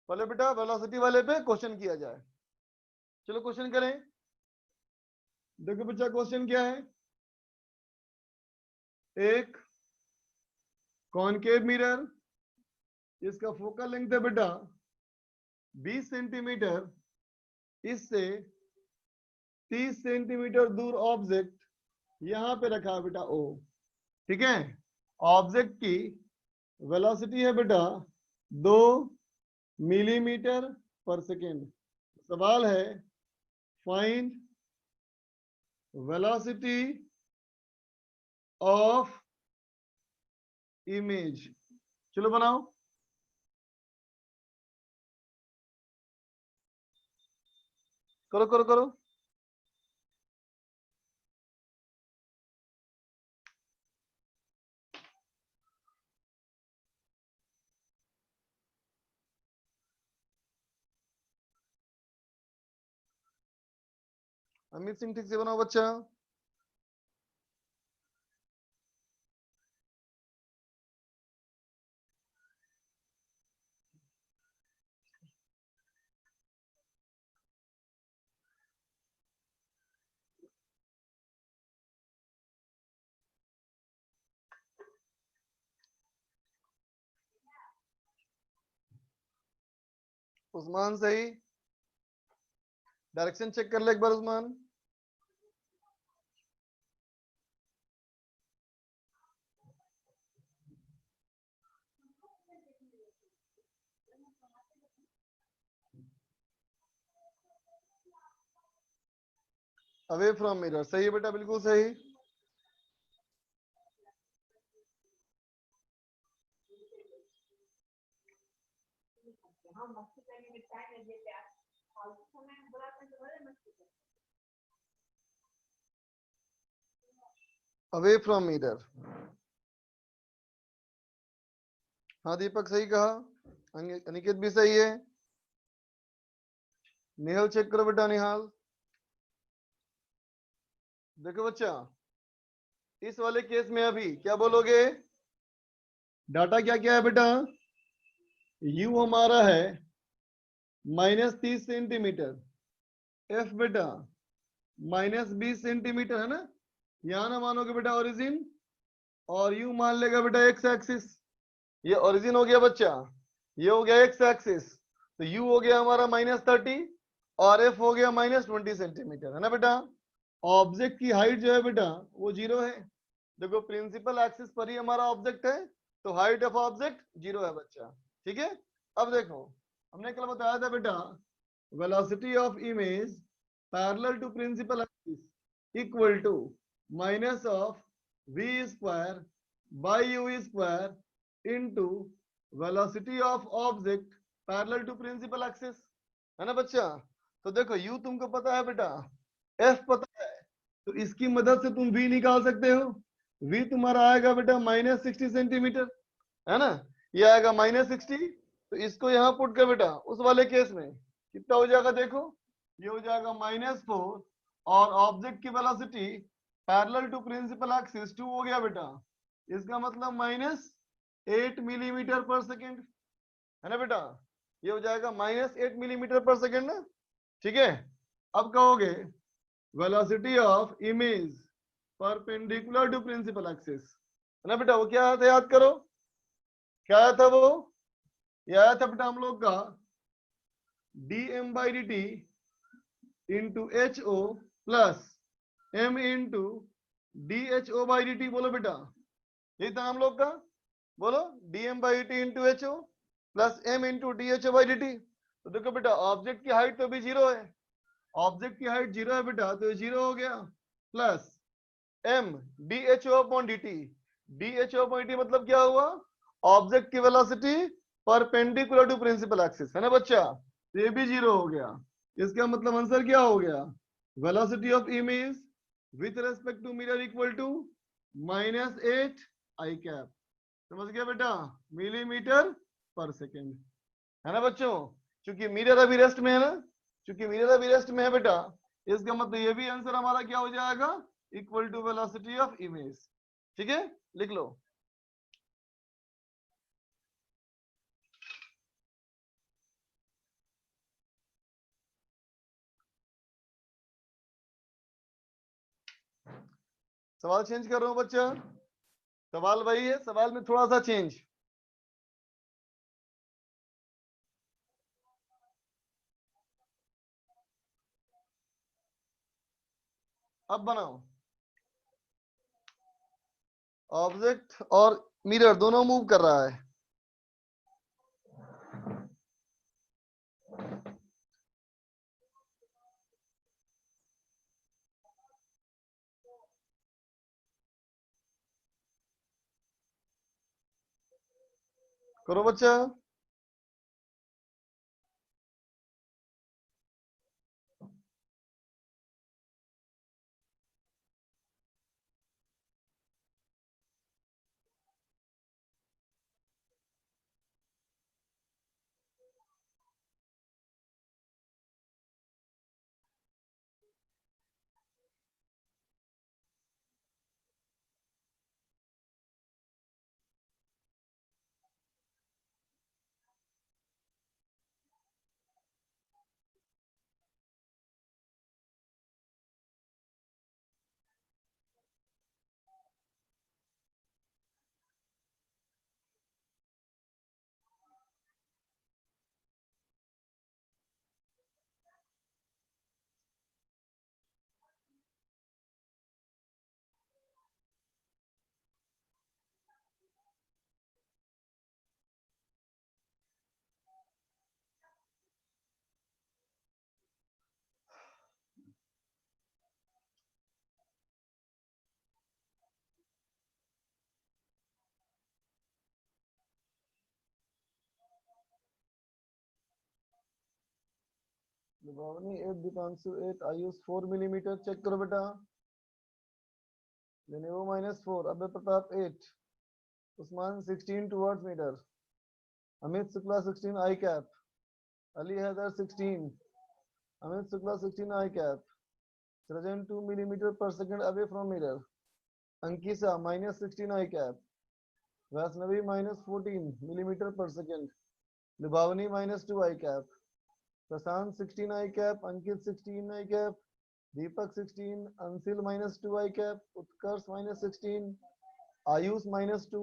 पहले बेटा वेलोसिटी वाले पे क्वेश्चन किया जाए। चलो क्वेश्चन करें। देखो बच्चा क्वेश्चन क्या है। एक कॉनकेव मिरर, इसका फोकल लेंथ है बेटा 20 सेंटीमीटर, इससे 30 सेंटीमीटर दूर ऑब्जेक्ट यहां पे रखा है बेटा ओ। ठीक है, ऑब्जेक्ट की वेलोसिटी है बेटा 2 मिलीमीटर पर सेकेंड। सवाल है फाइंड वेलोसिटी ऑफ इमेज। चलो बनाओ। करो करो करो। अमित सिंह ठीक से बनाओ बच्चा। उस्मान सही, डायरेक्शन चेक कर ले एक बार उस्मान। अवे फ्रॉम मिरर सही है बेटा, बिल्कुल सही। अवे फ्रॉम मिरर, हाँ दीपक सही कहा, अनिकेत भी सही है। निहाल चेक करो बेटा, निहाल। देखो बच्चा, इस वाले केस में अभी क्या बोलोगे? डाटा क्या क्या है बेटा? यू हमारा है -30 सेंटीमीटर, एफ बेटा -20 सेंटीमीटर है ना। यहां ना मानोगे बेटा ओरिजिन, और यू मान लेगा बेटा एक्स एक्सिस। ये ओरिजिन हो गया बच्चा, ये हो गया एक्स एक्सिस, तो यू हो गया हमारा -30 और एफ हो गया -20 सेंटीमीटर, है ना बेटा। ऑब्जेक्ट की हाइट जो है बेटा वो 0 है। देखो प्रिंसिपल एक्सिस पर ही हमारा ऑब्जेक्ट है, तो हाइट ऑफ ऑब्जेक्ट 0 है बच्चा। ठीक है, अब देखो हमने कल बताया था बेटा velocity of image parallel to principal axis equal to minus of v square by u square into velocity of object parallel to principal axis, है ना बच्चा। तो देखो u तुमको पता है बेटा, f पता है, तो इसकी मदद से तुम v निकाल सकते हो। v तुम्हारा आएगा बेटा -60 सेंटीमीटर, है ना। ये आएगा -60, तो इसको यहाँ पुट कर बेटा उस वाले केस में कितना हो जाएगा देखो, ये हो जाएगा -4 और ऑब्जेक्ट की velocity parallel to principal axis 2 हो गया बेटा, इसका मतलब -8 मिलीमीटर पर सेकेंड, है ना बेटा। ये हो जाएगा -8 मिलीमीटर पर सेकेंड ना। ठीक है, अब कहोगे velocity of image perpendicular to principal axis, है ना बेटा। वो क्या आया था याद करो, क्या आया था वो? ये आया था बेटा हम लोग का dm/dt into h o plus m into dho/dt। बोलो बेटा, यही था हम लोग का। बोलो dm/dt into h o plus m into dho/dt। तो देखो बेटा ऑब्जेक्ट की हाइट तो अभी 0 है, ऑब्जेक्ट की हाइट 0 है बेटा, तो ये 0 हो गया, प्लस m dho/dt। dho/dt मतलब क्या हुआ? ऑब्जेक्ट की velocity perpendicular to principal axis, है ना बच्चा। ये भी 0 हो गया, इसका मतलब आंसर क्या हो गया? Velocity of image with respect to mirror equal to -8 i cap. समझ गया बेटा, मिलीमीटर पर सेकेंड, है ना बच्चों। क्योंकि मिरर अभी रेस्ट में है ना, क्योंकि मिरर अभी रेस्ट में है बेटा, इसका मतलब ये भी आंसर हमारा क्या हो जाएगा? Equal to velocity of image. ठीक है, लिख लो। सवाल चेंज कर रहा हूं बच्चा, सवाल वही है, सवाल में थोड़ा सा चेंज। अब बनाओ, ऑब्जेक्ट और मिरर दोनों मूव कर रहा है। करो बच्चा। भावनी 8, दीपांशु 8, आयुष 4 मिलीमीटर। चेक करो बेटा, लेनेवो -4, अबे Pratap 8, Usman 16 towards metre, Amit Shukla 16 i cap, Ali Haider 16, Amit Shukla 16 i cap, सृजन 2 मिलीमीटर पर second away from mirror, Ankita -16 i cap, Vaishnavi -14 millimetre पर second, लिभावनी -2 I cap, Prashant 16 i cap, Ankit 16 i cap, Deepak 16, अंशिल -2 I cap, Utkarsh -16, Ayush -2,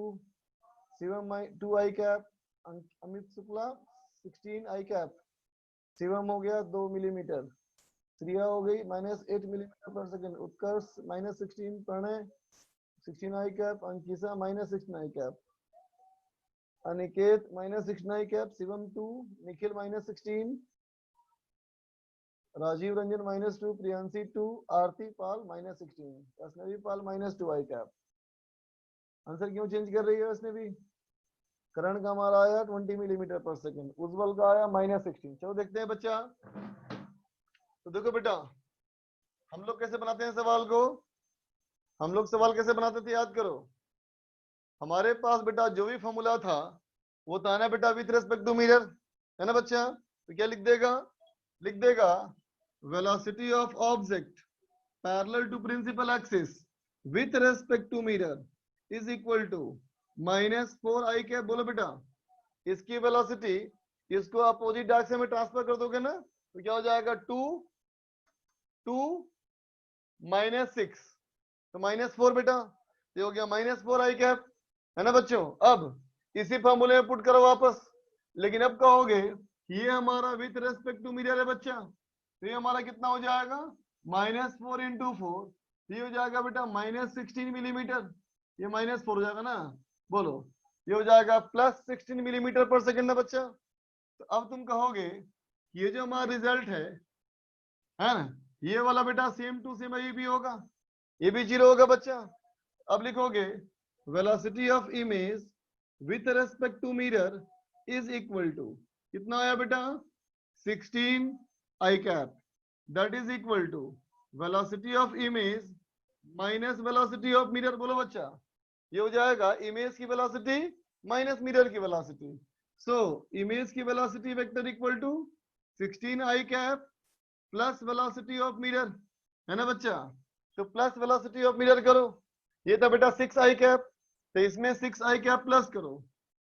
Shivam 2 I cap, Amit Shukla 16 i cap, Shivam हो गया 2 millimetre, Shriya हो गई -8 millimetre पर second, Utkarsh -16, Pranay 16 i cap, Ankita -16 i cap, Aniket -16 i cap, Shivam 2, Nikhil -16, Rajiv Ranjan -2, Priyanshi 2, Aarti Pal -16, Vaishnavi Pal -2 I cap. Answer क्यों change कर रही है वैष्णवी? करण का हमारा आया 20 मिलीमीटर पर सेकंड, उज्जवल का आया -16। चलो देखते हैं बच्चा। तो देखो बेटा, हम लोग कैसे बनाते हैं सवाल को, हम लोग सवाल कैसे बनाते थे याद करो। हमारे पास बेटा जो भी फॉर्मूला था वो था ना बेटा विथ रेस्पेक्ट टू मिरर, है ना बच्चा। तो क्या लिख देगा velocity of object parallel to principal axis with respect to mirror is equal to -4 i cap. बोलो बेटा, इसकी वेलोसिटी इसको अपोजिट डायरेक्शन में ट्रांसफर कर दोगे ना तो क्या हो जाएगा 2 -6, तो -4 बेटा, ये हो गया -4 आई कैप, है ना बच्चों। अब इसी फॉर्मूले में पुट करो वापस, लेकिन अब कहोगे ये हमारा विथ रेस्पेक्ट टू मिरर है बच्चा, तो ये हमारा कितना हो जाएगा -4 × 4, ये हो जाएगा बेटा -16 मिलीमीटर, ये -4 हो जाएगा ना। बोलो, ये हो जाएगा +16 मिलीमीटर पर सेकंड ना बच्चा। तो अब तुम कहोगे ये जो हमारा रिजल्ट है ना, ये वाला बेटा सेम टू सेम ये भी होगा, ये भी 0 होगा बच्चा। अब लिखोगे velocity of image with respect to mirror is equal to कितना आया बेटा 16 i cap, that is equal to velocity of image minus velocity of mirror. बोलो बच्चा, ये हो जाएगा इमेज की वेलोसिटी माइनस मिरर की वेलोसिटी। सो इमेज की velocity vector equal to 16 i cap plus velocity of mirror, है ना बच्चा। तो प्लस वेलोसिटी ऑफ मिरर करो, ये था बेटा 6 आई कैप, तो इसमें 6 आई कैप प्लस करो,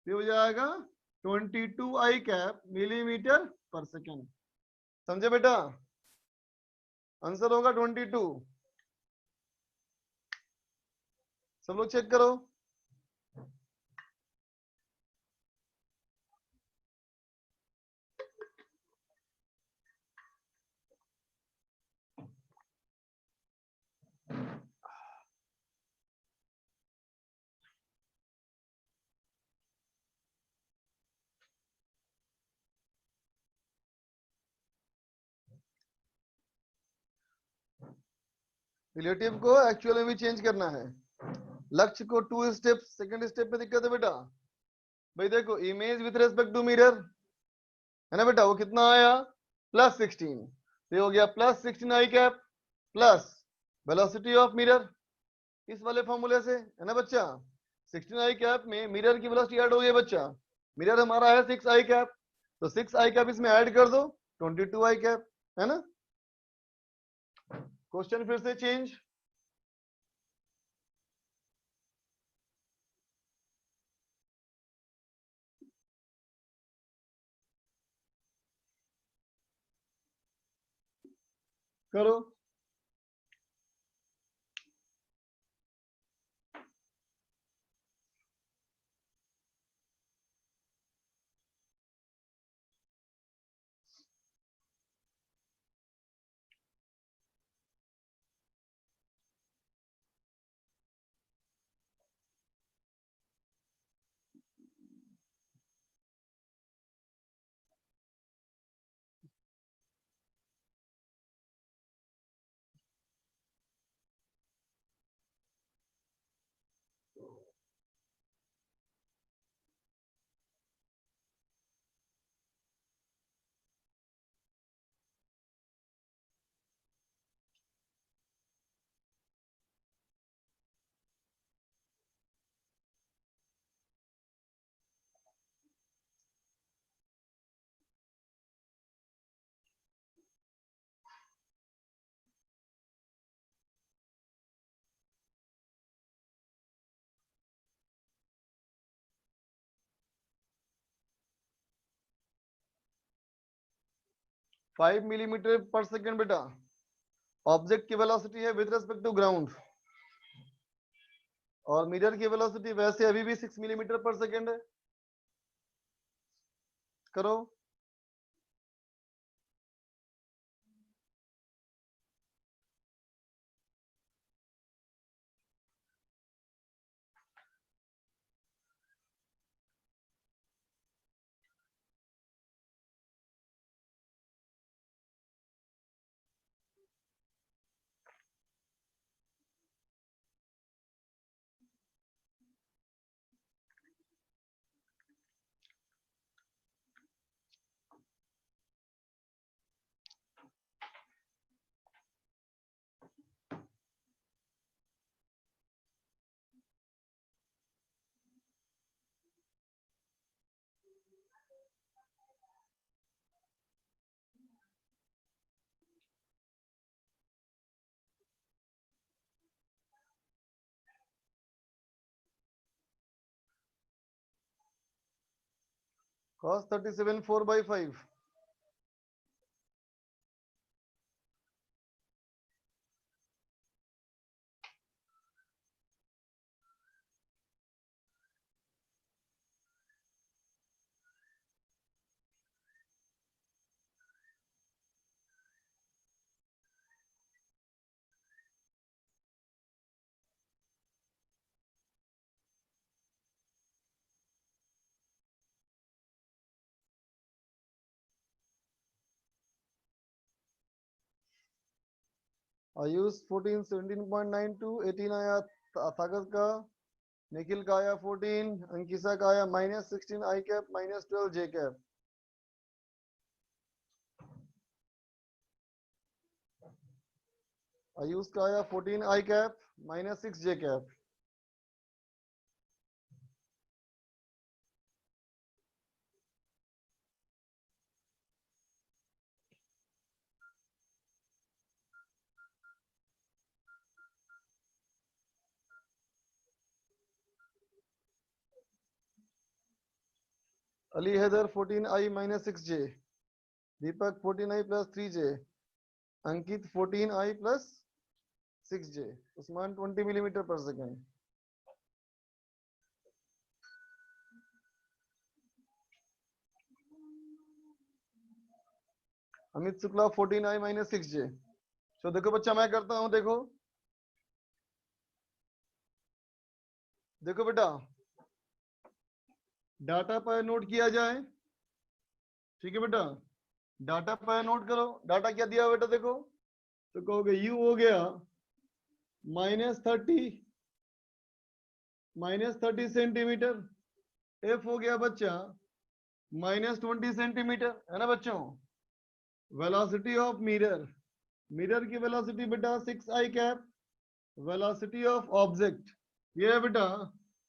ये हो जाएगा 22 आई कैप मिलीमीटर पर सेकेंड। समझे बेटा, आंसर होगा 22। सब लोग चेक करो। रिलेटिव को एक्चुअल में भी चेंज करना है। लक्ष्य को 2 स्टेप, सेकंड स्टेप में दिक्कत है बेटा। भाई देखो, image with respect to mirror है ना बेटा, वो कितना आया +16, तो ये हो गया +16 i cap plus velocity of mirror, इस वाले फॉर्मूले से है ना बच्चा। 16 आई कैप में मिरर की वेलोसिटी ऐड हो गई बच्चा। मिरर हमारा है 6 आई कैप, तो 6 आई कैप इसमें ऐड कर दो, 22 आई कैप, है ना। क्वेश्चन फिर से चेंज। करो। 5 मिलीमीटर पर सेकेंड बेटा ऑब्जेक्ट की वेलोसिटी है विद रेस्पेक्ट टू ग्राउंड, और मिरर की वेलोसिटी वैसे अभी भी 6 मिलीमीटर पर सेकेंड है। करो। cos 37 4/5, आयुष 14 17.92, 18 आया ताकत का, निखिल का आया 14, अंकिता का आया -16 i cap -12 J cap. Ayush का आया 14 आई कैप -6 जे कैप। अली हैदर 14 आई -6 जे, दीपक 14 आई +3 जे, अंकित 14 आई +6 जे, उस्मान 20 मिलीमीटर पर second. Amit Shukla 14i minus 6j। तो देखो बच्चा मैं करता हूं, देखो देखो बेटा, डाटा पर नोट किया जाए, ठीक है बेटा, डाटा पर नोट करो। डाटा क्या दिया बेटा, देखो तो कहोगे u हो गया -30 सेंटीमीटर, f हो गया बच्चा -20 सेंटीमीटर, है ना बच्चों। वेलोसिटी ऑफ मिरर, मिरर की वेलोसिटी बेटा 6i cap, velocity of object ये है बेटा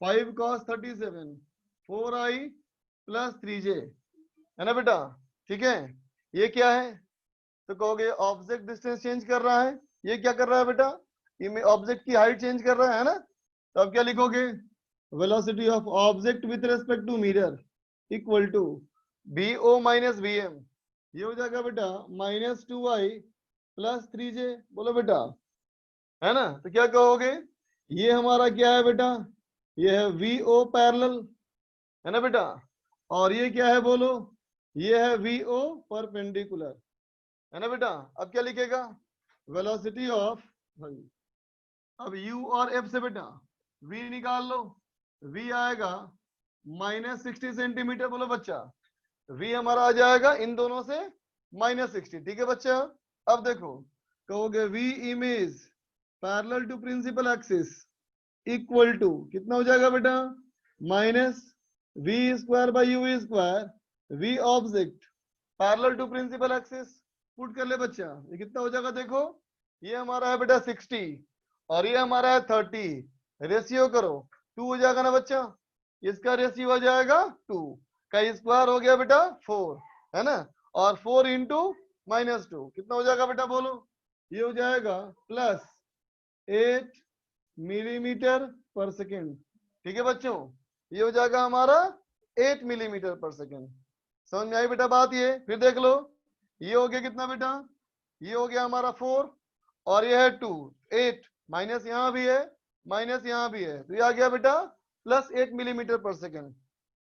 5 cos 37, 4i प्लस 3j, है ना बेटा, ठीक है। ये क्या है, तो कहोगे ऑब्जेक्ट डिस्टेंस चेंज कर रहा है, ये क्या कर रहा है बेटा, ये ऑब्जेक्ट की हाइट चेंज कर रहा है ना। तो अब क्या लिखोगे, velocity of object with respect to mirror equal to bo minus vm, ये हो जाएगा बेटा -2i प्लस 3j, बोलो बेटा, है ना। तो क्या कहोगे, ये हमारा क्या है बेटा, ये है vo पैरेलल, है ना बेटा, और ये क्या है बोलो, ये है vo परपेंडिकुलर, है ना बेटा। अब क्या लिखेगा, वेलोसिटी ऑफ, अब u और f से बेटा v निकाल लो, v आएगा -60 सेंटीमीटर, बोलो बच्चा, v हमारा आ जाएगा इन दोनों से -60, ठीक है बच्चा। अब देखो कहोगे v image parallel to principal axis equal to कितना हो जाएगा बेटा, minus v square by u square, v object parallel to principal axis, put कर ले बच्चा, ये कितना हो जाएगा, देखो ये हमारा है बेटा 60 और ये हमारा है 30, रेशियो करो 2 हो जाएगा ना बच्चा, इसका रेशियो हो जाएगा 2 का स्क्वायर हो गया बेटा 4, है ना, और 4 इंटू -2 कितना हो जाएगा बेटा बोलो, ये हो जाएगा +8 मिलीमीटर पर सेकेंड, ठीक है बच्चों, ये हो जाएगा हमारा 8 मिलीमीटर पर सेकेंड। समझ में आई बेटा बात। ये फिर देख लो, ये हो गया कितना बेटा, ये हो गया हमारा 4 और ये है 2, 8 माइनस यहाँ भी है, माइनस यहाँ भी है, तो ये आ गया बेटा +8 मिलीमीटर पर सेकेंड,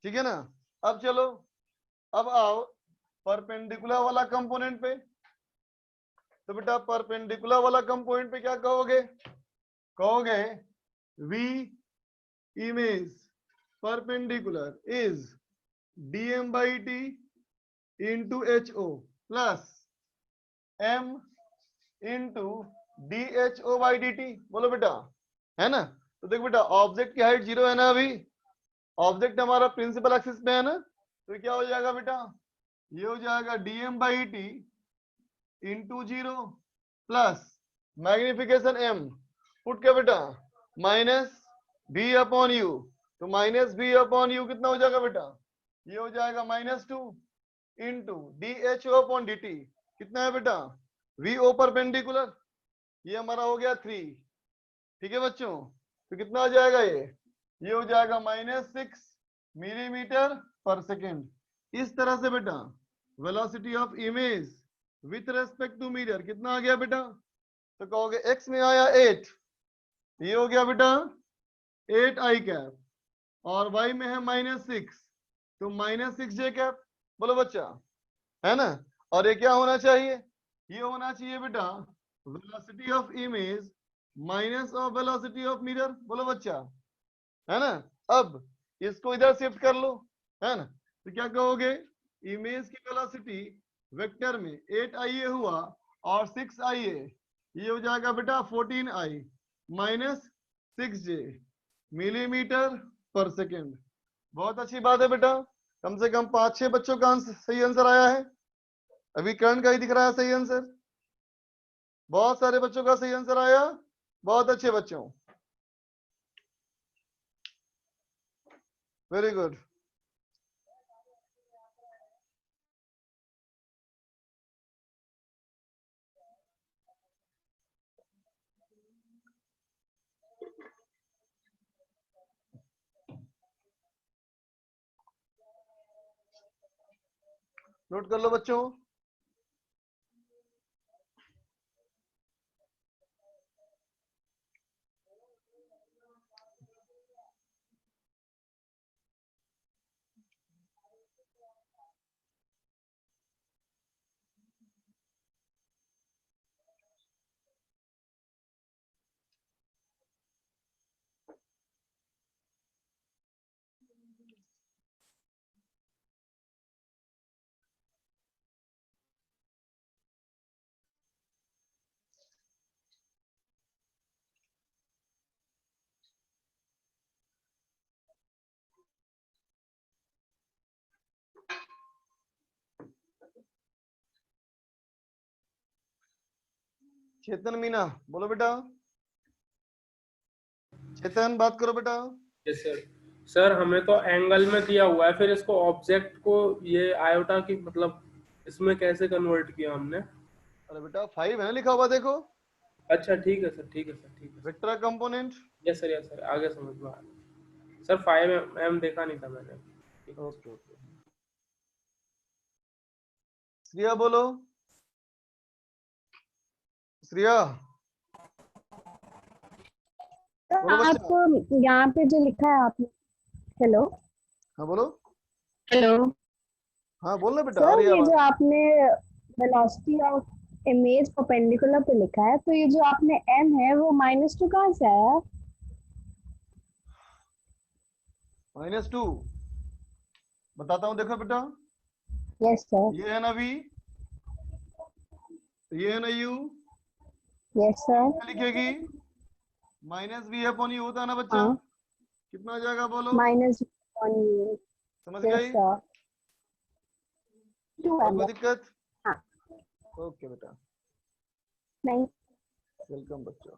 ठीक है ना। अब चलो, अब आओ परपेंडिकुलर वाला कंपोनेंट पे, तो बेटा परपेंडिकुलर वाला कंपोनेंट पे क्या कहोगे, कहोगे v image perpendicular is dm by t into ho plus m into dho by dt, बोलो बेटा, है ना। तो देखो बेटा ऑब्जेक्ट की हाइट 0 है ना, अभी ऑब्जेक्ट हमारा प्रिंसिपल एक्सिस में है ना, तो क्या हो जाएगा बेटा, ये हो जाएगा dm by t into 0 plus magnification m, put के बेटा माइनस v अपॉन u, तो माइनस v अपॉन u कितना हो जाएगा बेटा, ये हो जाएगा -2 इंटू dho अपॉन dt, कितना है बेटा vo परपेंडिकुलर, ये हमारा हो गया 3, ठीक है बच्चों। तो कितना आ जाएगा ये हो जाएगा -6 मिलीमीटर पर सेकेंड। इस तरह से बेटा velocity of image with respect to mirror कितना आ गया बेटा, तो कहोगे x में आया 8, ये हो गया बेटा 8i कैप, और y में है -6, तो -6j कैप, बोलो बच्चा, है ना। और ये क्या होना चाहिए, ये होना चाहिए बेटा velocity of image minus of velocity of mirror, बोलो बच्चा, है ना। अब इसको इधर शिफ्ट कर लो, है ना, तो क्या कहोगे, इमेज की वेलोसिटी वेक्टर में 8i हुआ और 6i, ये हो जाएगा बेटा 14i माइनस 6j मिलीमीटर पर सेकेंड। बहुत अच्छी बात है बेटा, कम से कम 5-6 बच्चों का सही आंसर आया है। अभी कर्ण का ही दिख रहा है सही आंसर, बहुत सारे बच्चों का सही आंसर आया, बहुत अच्छे बच्चों, वेरी गुड। नोट कर लो बच्चों, चेतन मीना बोलो बेटा। चेतन बात करो बेटा। Yes sir. सर हमें तो एंगल में दिया हुआ है, फिर इसको ऑब्जेक्ट को ये आयोटा की मतलब इसमें कैसे कन्वर्ट किया हमने? अरे बेटा 5 है ना लिखा हुआ देखो, अच्छा ठीक है सर, ठीक है सर, ठीक है sir. Vector component. Yes sir, yes sir, आगे समझ में आ गया सर। 5 देखा नहीं था मैंने। ठीक है। Okay okay. श्रिया बोलो। श्रिया बोलो बच्चा। आप यहाँ पे जो लिखा है आपने, हेलो हाँ बोलो। हेलो हाँ बोलना बेटा, आ सर, रही है ये आवाज। जो आपने वेलोसिटी ऑफ इमेज परपेंडिकुलर पे लिखा है, तो ये जो आपने m है वो -2 कहाँ से आया? -2 बताता हूँ देखो बेटा। Yes sir. ये है ना v, ये है ना u, यस सर। क्या लिखेगी? -v अपॉन u होता है ना बच्चा। हाँ, कितना आ जाएगा बोलो? -1 समझ यस गई? सर, 2 और कोई है। दिक्कत? हाँ, ओके बेटा, नहीं। वेलकम बच्चा।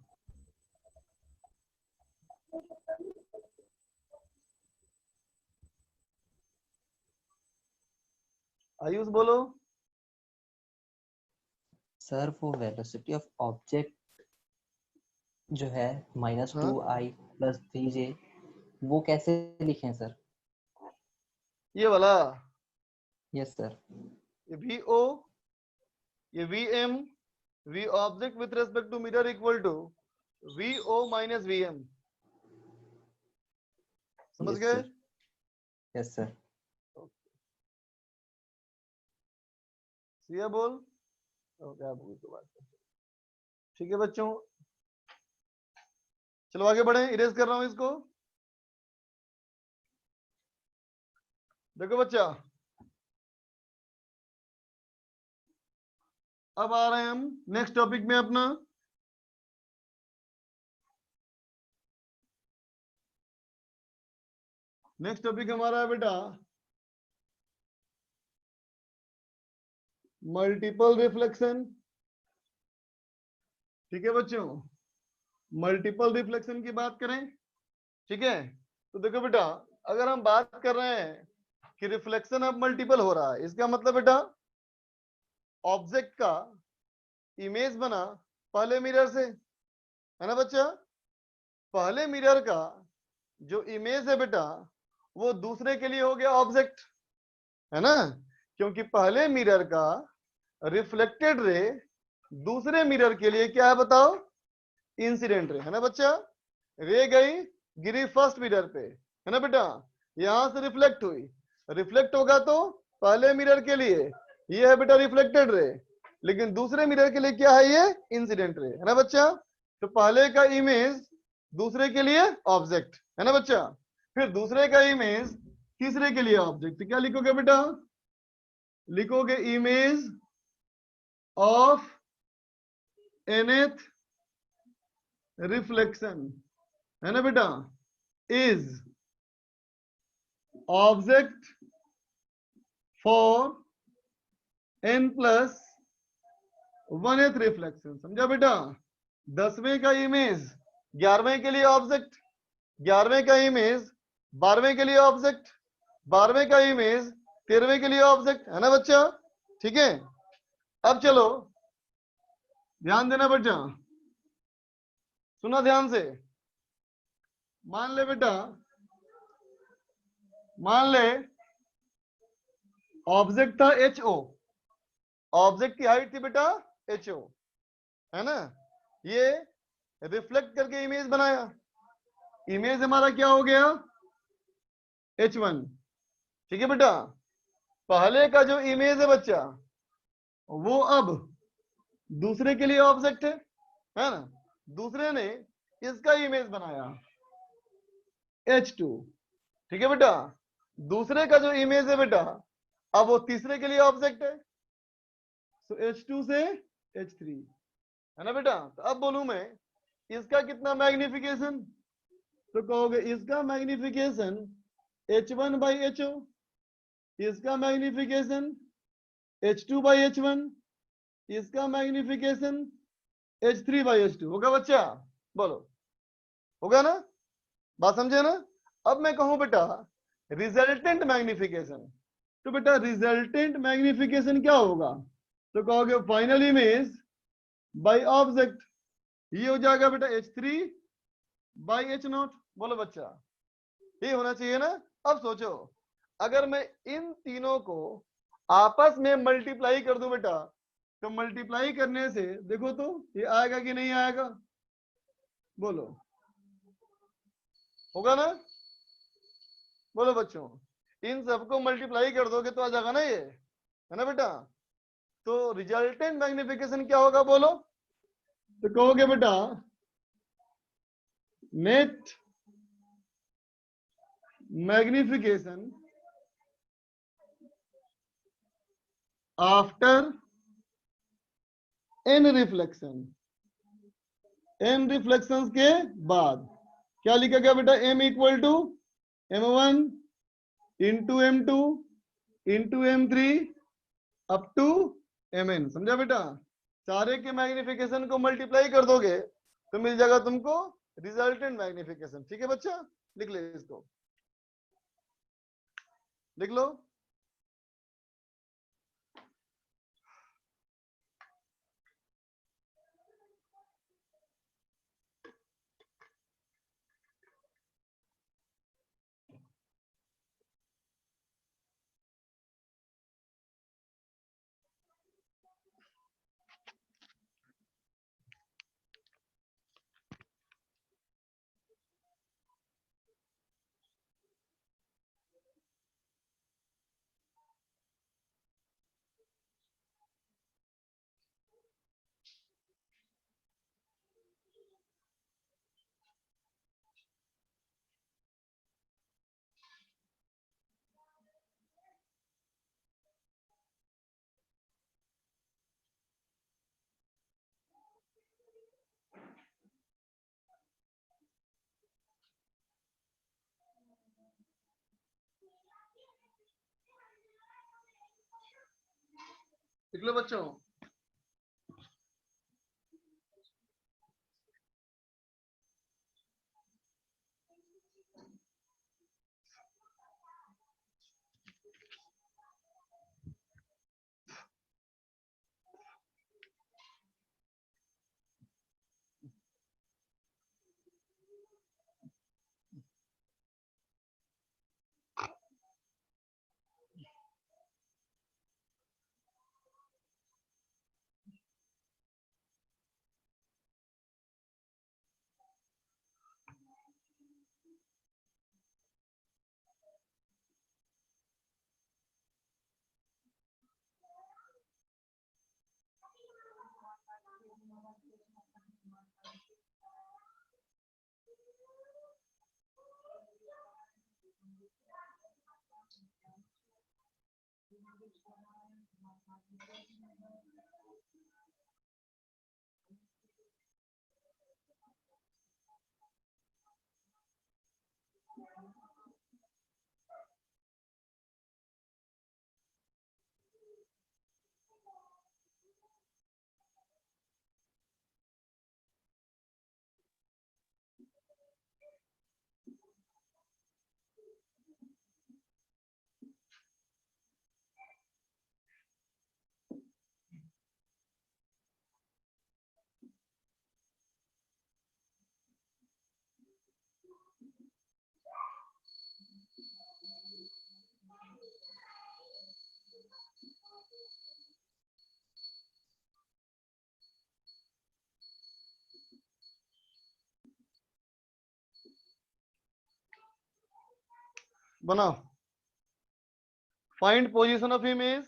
आयुष बोलो। सर वो वेलोसिटी ऑफ ऑब्जेक्ट जो है हाँ -2i + 3j, वो कैसे लिखें सर? ये वाला, यस सर। ये vo, ये vm, v object with respect to mirror equal to vo minus vm। समझ यस गए? सर। Yes sir. सिया बोल। ओके आप बोल तो बात कर। ठीक है बच्चों, चलो आगे बढ़े। इरेज कर रहा हूं इसको। देखो बच्चा, अब आ रहे हैं हम नेक्स्ट टॉपिक में अपना। नेक्स्ट टॉपिक हमारा है बेटा मल्टीपल रिफ्लेक्शन। ठीक है बच्चों, मल्टीपल रिफ्लेक्शन की बात करें। ठीक है, तो देखो बेटा, अगर हम बात कर रहे हैं कि रिफ्लेक्शन अब मल्टीपल हो रहा है, इसका मतलब बेटा ऑब्जेक्ट का इमेज बना पहले मिरर से, है ना बच्चा। पहले मिरर का जो इमेज है बेटा वो दूसरे के लिए हो गया ऑब्जेक्ट, है ना। क्योंकि पहले मिरर का रिफ्लेक्टेड रे दूसरे मिरर के लिए क्या है बताओ? इंसिडेंट रे, है ना बच्चा। रे गई, गिरी फर्स्ट मिरर पे, है ना बेटा। यहां से रिफ्लेक्ट हुई, रिफ्लेक्ट होगा तो पहले मिरर के लिए ये है बेटा रिफ्लेक्टेड रे, लेकिन दूसरे मिरर के लिए क्या है? ये इंसिडेंट रे, है ना बच्चा। तो पहले का इमेज दूसरे के लिए ऑब्जेक्ट, है ना बच्चा। फिर दूसरे का इमेज तीसरे के लिए ऑब्जेक्ट। तो क्या लिखोगे बेटा? लिखोगे इमेज ऑफ nth रिफ्लेक्शन, है ना बेटा, is object for n plus 1th reflection. समझा बेटा? 10वें का इमेज 11वें के लिए ऑब्जेक्ट, 11वें का इमेज 12वें के लिए ऑब्जेक्ट, 12वें का इमेज 13वें के लिए ऑब्जेक्ट, है ना बच्चा। ठीक है, अब चलो ध्यान देना बच्चा, सुना ध्यान से। मान ले बेटा, मान ले ऑब्जेक्ट था HO, ऑब्जेक्ट की हाइट थी बेटा HO, है ना। ये रिफ्लेक्ट करके इमेज बनाया, इमेज हमारा क्या हो गया? H1। ठीक है बेटा, पहले का जो इमेज है बच्चा वो अब दूसरे के लिए ऑब्जेक्ट है ना। दूसरे ने इसका इमेज बनाया H2। ठीक है बेटा, दूसरे का जो इमेज है बेटा अब वो तीसरे के लिए ऑब्जेक्ट है, तो H2 से H3, है ना बेटा। तो अब बोलूं मैं इसका कितना मैग्निफिकेशन, तो कहोगे इसका मैग्निफिकेशन H1 बाई HO, इसका मैग्निफिकेशन H2 बाई H1, इसका मैग्निफिकेशन H3/H2 होगा बच्चा? बोलो, होगा ना? बात समझे ना? अब मैं कहूं बेटा रिजल्टेंट मैग्निफिकेशन, तो बेटा रिजल्टेंट मैग्निफिकेशन क्या होगा? तो कहोगे फाइनल इमेज बाय ऑब्जेक्ट, ये हो जाएगा बेटा H3/H0। बोलो बच्चा, ये होना चाहिए ना? अब सोचो, अगर मैं इन तीनों को आपस में मल्टीप्लाई कर दूं बेटा, तो मल्टीप्लाई करने से देखो तो ये आएगा कि नहीं आएगा? बोलो, होगा ना? बोलो बच्चों, इन सबको मल्टीप्लाई कर दोगे तो आ जाएगा ना ये, है ना बेटा? तो रिजल्टेंट मैग्निफिकेशन क्या होगा बोलो? तो कहोगे बेटा net magnification after n reflection, n reflection के बाद क्या लिखा गया बेटा? m equal to m1 into m2 into m3 up to mn। समझा बेटा? सारे के मैग्निफिकेशन को मल्टीप्लाई कर दोगे तो मिल जाएगा तुमको रिजल्टेंट मैग्निफिकेशन। ठीक है बच्चा, लिख ले इसको, लिख लो। लिख लो बच्चों। बनाओ। Find position of image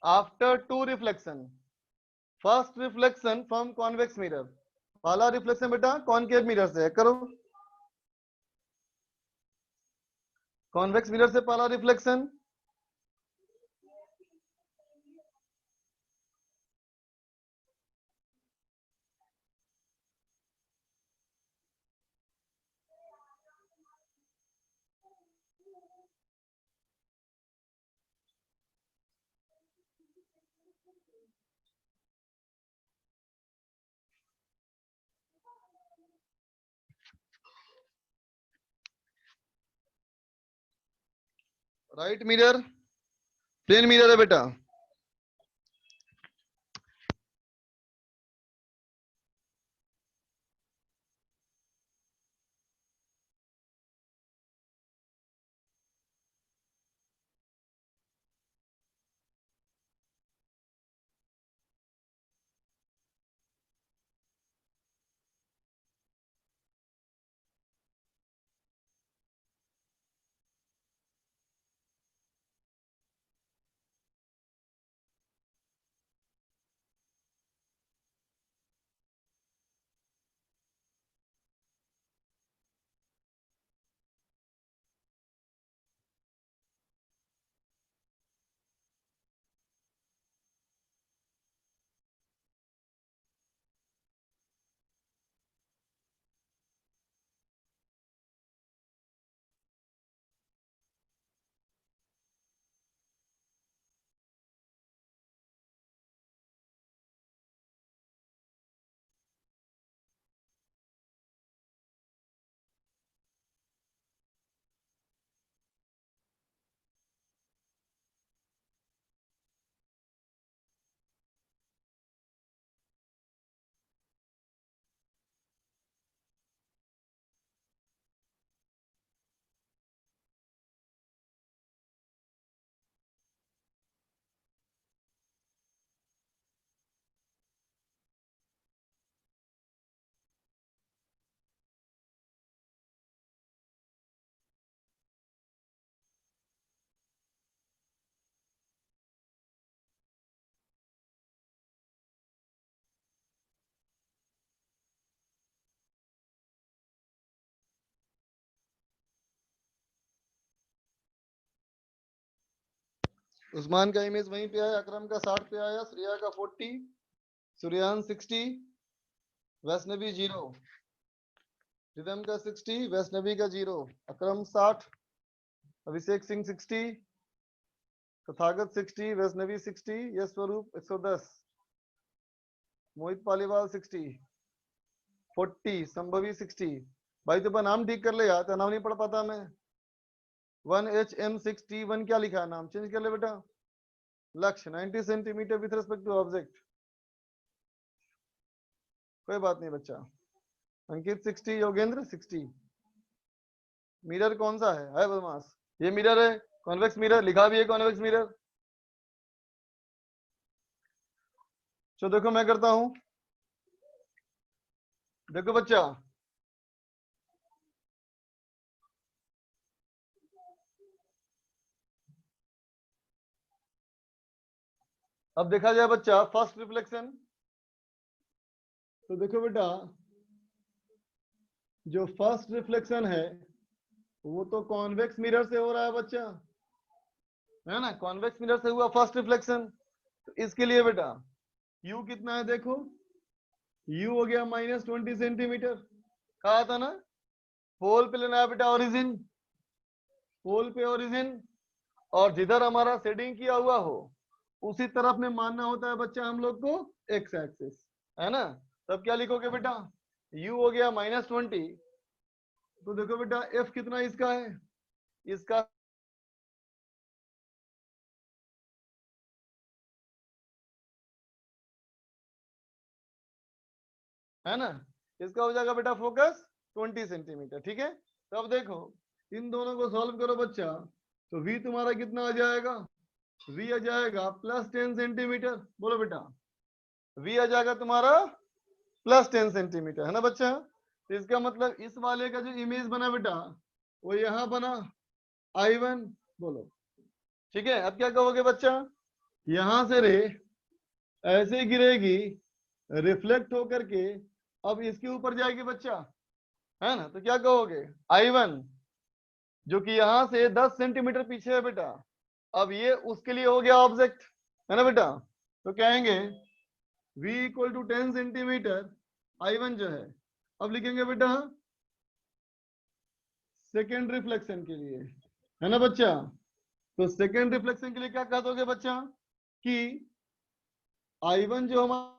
after two reflection. First reflection from convex mirror, पहला रिफ्लेक्शन बेटा कॉनकेव मिरर से है, करो। कॉन्वेक्स मिरर से पहला reflection, right mirror, plane mirror है बेटा। उस्मान का इमेज वहीं पे आया, अकरम का 60 पे आया, श्रेया का 40, सूर्यान 60, वैष्णवी 0, रिदम का 60, वैष्णवी का 0, अकरम 60, अभिषेक सिंह 60, तथागत 60, वैष्णवी 60, यश स्वरूप 110, मोहित पालीवाल 60, 40, संभवी 60। भाई तो नाम ठीक कर ले यार, तो नाम नहीं पढ़ पाता मैं। 1HM61 क्या लिखा है, नाम चेंज कर ले बेटा। लक्ष्य 90 centimetre with respect to object, कोई बात नहीं बच्चा। अंकित 60, योगेंद्र 60। मिरर कौन सा है बदमाश? ये मिरर है, कॉन्वेक्स मिरर लिखा भी है, कॉन्वेक्स मिरर। तो देखो मैं करता हूं, देखो बच्चा, अब देखा जाए बच्चा फर्स्ट रिफ्लेक्शन। तो देखो बेटा, जो फर्स्ट रिफ्लेक्शन है वो तो कॉन्वेक्स मिरर से हो रहा है बच्चा, है ना, कॉन्वेक्स मिरर से हुआ फर्स्ट रिफ्लेक्शन। तो इसके लिए बेटा u कितना है देखो, u हो गया -20 सेंटीमीटर। कहा था ना, पोल पे लेना है बेटा ओरिजिन, पोल पे ओरिजिन, और जिधर हमारा शेडिंग किया हुआ हो उसी तरफ में मानना होता है बच्चा हम लोग को एक्स एक्सिस, है ना। तब क्या लिखोगे बेटा, u हो गया -20। तो देखो बेटा f कितना इसका है, इसका है ना, इसका हो जाएगा बेटा फोकस 20 सेंटीमीटर, ठीक है। तो अब देखो इन दोनों को सॉल्व करो बच्चा, तो v तुम्हारा कितना आ जाएगा, v आ जाएगा +10 सेंटीमीटर। बोलो बेटा, v आ जाएगा तुम्हारा +10 सेंटीमीटर, है ना बच्चा। तो इसका मतलब इस वाले का जो इमेज बना बेटा वो यहाँ बना I1, बोलो ठीक है। अब क्या कहोगे बच्चा, यहां से रे ऐसे गिरेगी, रिफ्लेक्ट होकर के अब इसके ऊपर जाएगी बच्चा, है ना। तो क्या कहोगे, I1 जो कि यहां से 10 सेंटीमीटर पीछे है बेटा, अब ये उसके लिए हो गया ऑब्जेक्ट, है ना बेटा। तो कहेंगे v = 10 सेंटीमीटर, I1 जो है। अब लिखेंगे बेटा सेकेंड रिफ्लेक्शन के लिए, है ना बच्चा। तो सेकेंड रिफ्लेक्शन के लिए क्या कह दोगे बच्चा, कि I1 जो हमारा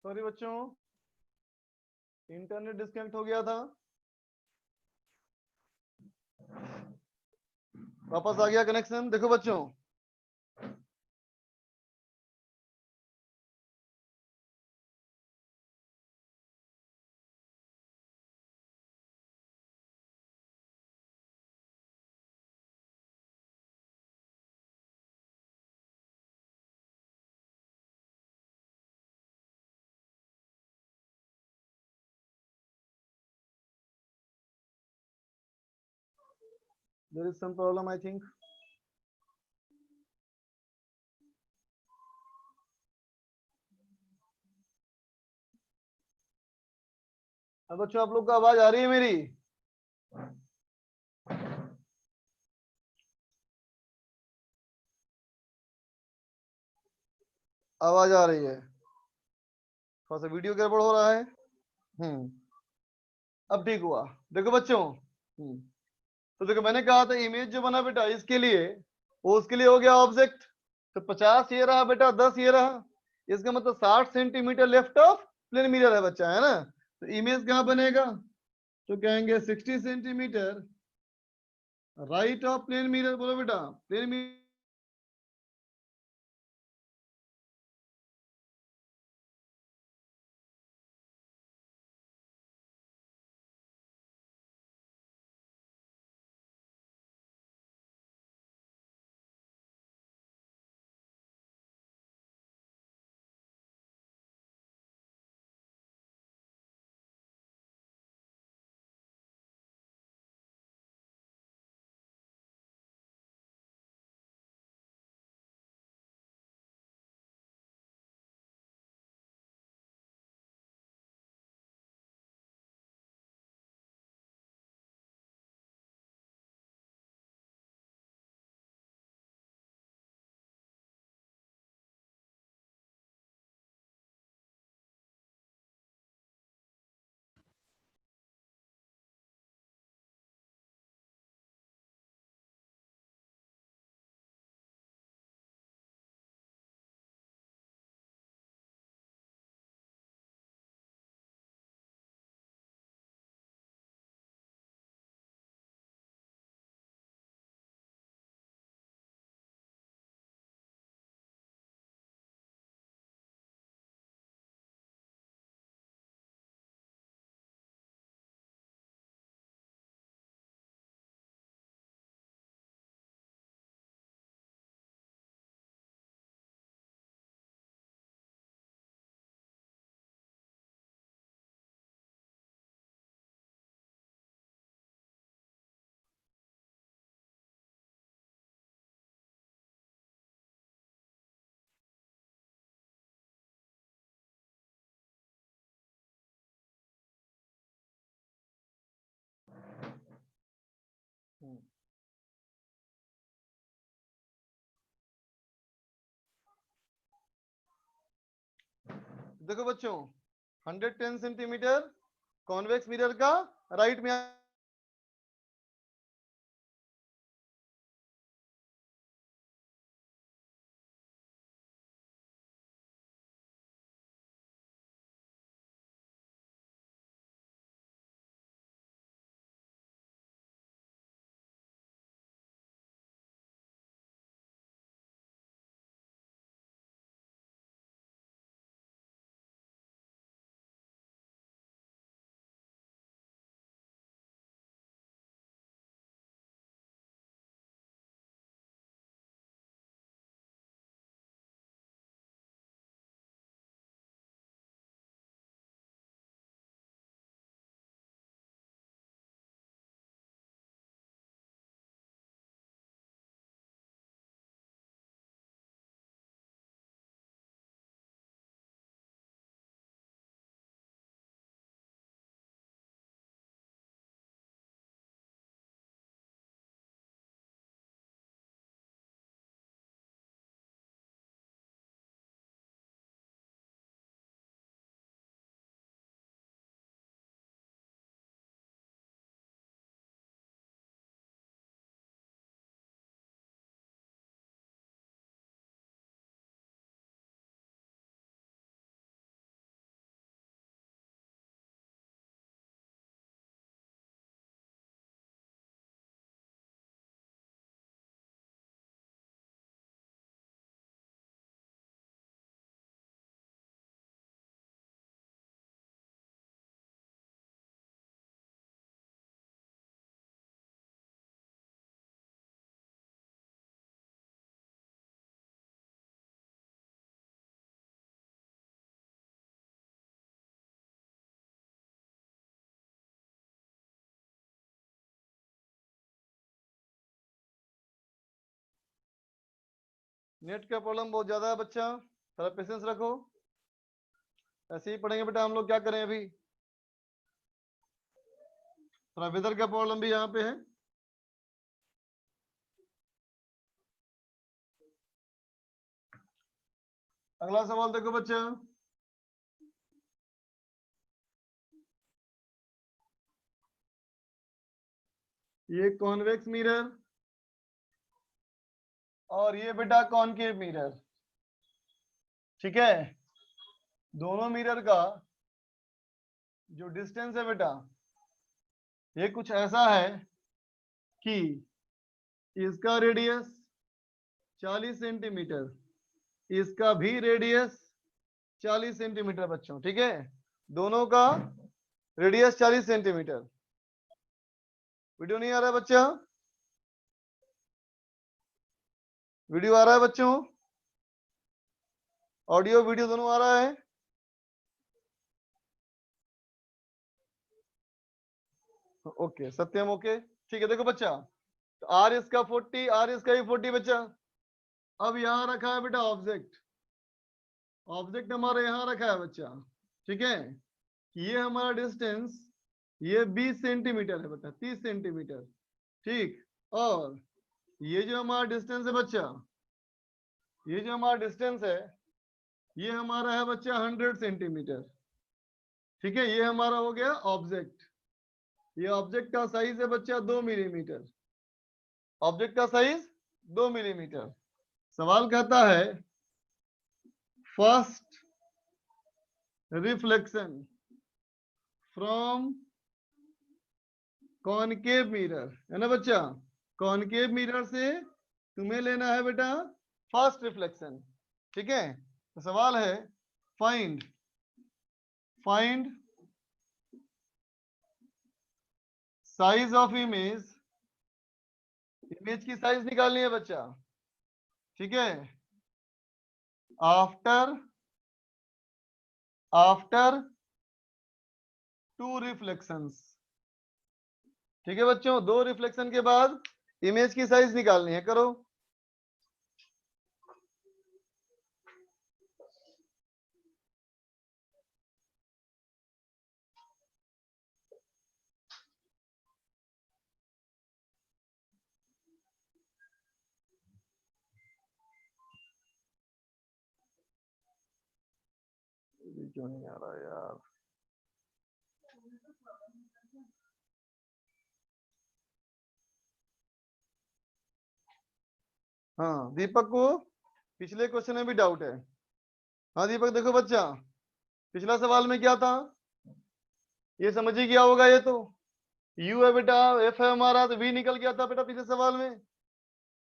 सॉरी बच्चों, इंटरनेट डिस्कनेक्ट हो गया था, वापस आ गया कनेक्शन। देखो बच्चों, there is some problem I think. अब बच्चों आप लोग को आवाज आ रही है मेरी? आवाज आ रही है? थोड़ा सा वीडियो गड़बड़ हो रहा है। अब ठीक हुआ। देखो बच्चों, तो देखो मैंने कहा था इमेज जो बना बेटा इसके लिए, वो उसके लिए हो गया ऑब्जेक्ट। तो 50 ये रहा बेटा, 10 ये रहा, इसका मतलब 60 centimetre left of plane mirror है बच्चा, है ना। तो इमेज कहाँ बनेगा? तो कहेंगे 60 centimetre right of plane mirror. बोलो बेटा, प्लेन मिरर। देखो बच्चों, 110 सेंटीमीटर कॉन्वेक्स मिरर का राइट में नेट का प्रॉब्लम बहुत ज्यादा है बच्चा, थोड़ा पेशेंस रखो। ऐसे ही पढ़ेंगे बेटा हम लोग, क्या करें अभी। थोड़ा वेदर का प्रॉब्लम भी यहाँ पे है। अगला सवाल देखो बच्चा, ये कॉन्वेक्स मिरर और ये बेटा कॉनकेव मिरर, ठीक है। दोनों मिरर का जो डिस्टेंस है बेटा, ये कुछ ऐसा है कि इसका रेडियस 40 सेंटीमीटर, इसका भी रेडियस 40 सेंटीमीटर बच्चों, ठीक है। दोनों का रेडियस 40 सेंटीमीटर। वीडियो नहीं आ रहा है बच्चा? वीडियो आ रहा है बच्चों? ऑडियो वीडियो दोनों आ रहा है? ओके सत्यम, ओके ठीक है। देखो बच्चा, तो आर इसका 40, आर इसका भी 40 बच्चा। अब यहां रखा है बेटा ऑब्जेक्ट, ऑब्जेक्ट हमारा यहां रखा है बच्चा, ठीक है। ये हमारा डिस्टेंस ये 20 सेंटीमीटर है बेटा, 30 सेंटीमीटर, ठीक। और ये जो हमारा डिस्टेंस है बच्चा, ये जो हमारा डिस्टेंस है ये हमारा है बच्चा 100 सेंटीमीटर, ठीक है। ये हमारा हो गया ऑब्जेक्ट। ये ऑब्जेक्ट का साइज है बच्चा 2 मिलीमीटर, ऑब्जेक्ट का साइज 2 मिलीमीटर। सवाल कहता है first reflection from concave mirror, है ना बच्चा। कॉनकेव मिरर से तुम्हें लेना है बेटा फर्स्ट रिफ्लेक्शन, ठीक है। तो सवाल है find find size of image, image की साइज निकालनी है बच्चा, ठीक है। आफ्टर आफ्टर 2 रिफ्लेक्शंस, ठीक है बच्चों। 2 रिफ्लेक्शन के बाद इमेज की साइज निकालनी है, करो। ये क्यों नहीं आ रहा यार। हाँ दीपक को पिछले क्वेश्चन में भी डाउट है। हाँ दीपक देखो बच्चा, पिछला सवाल में क्या था, ये समझ ही गया होगा। ये तो u है बेटा, f है हमारा, तो v निकल गया था बेटा पिछले सवाल में।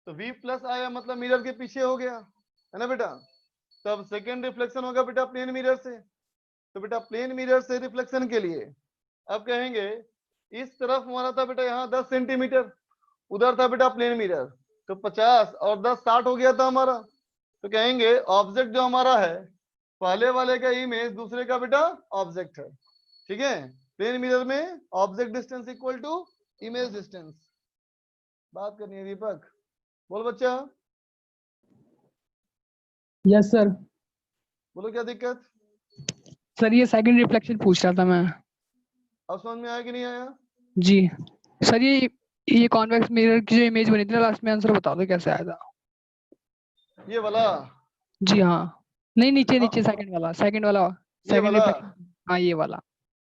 तो v प्लस आया मतलब मिरर के पीछे हो गया, है ना बेटा। तब सेकेंड रिफ्लेक्शन होगा बेटा प्लेन मिरर से। तो बेटा प्लेन मिरर से रिफ्लेक्शन के लिए अब कहेंगे इस तरफ हमारा था बेटा यहाँ 10 सेंटीमीटर, उधर था बेटा प्लेन मिरर, तो 50 और 10 60 हो गया था हमारा। तो कहेंगे ऑब्जेक्ट जो हमारा है, पहले वाले का इमेज, दूसरे का बेटा ऑब्जेक्ट है, ठीक है। प्लेन मिरर में object distance equal to image distance. बात करनी है दीपक, बोल बच्चा, यस सर। बोलो क्या दिक्कत। सर ये सेकंड रिफ्लेक्शन पूछ रहा था मैं। अब समझ में आया कि नहीं आया? जी सर, ये कॉन्वेक्स मिरर की जो इमेज बनी थी ना, लास्ट में आंसर बता दो कैसे आया था। ये वाला, जी हाँ, नहीं नीचे हाँ, नीचे सेकंड वाला, सेकंड वाला, ये सेकंड वाला रिफ्लेक्शन। हाँ ये वाला।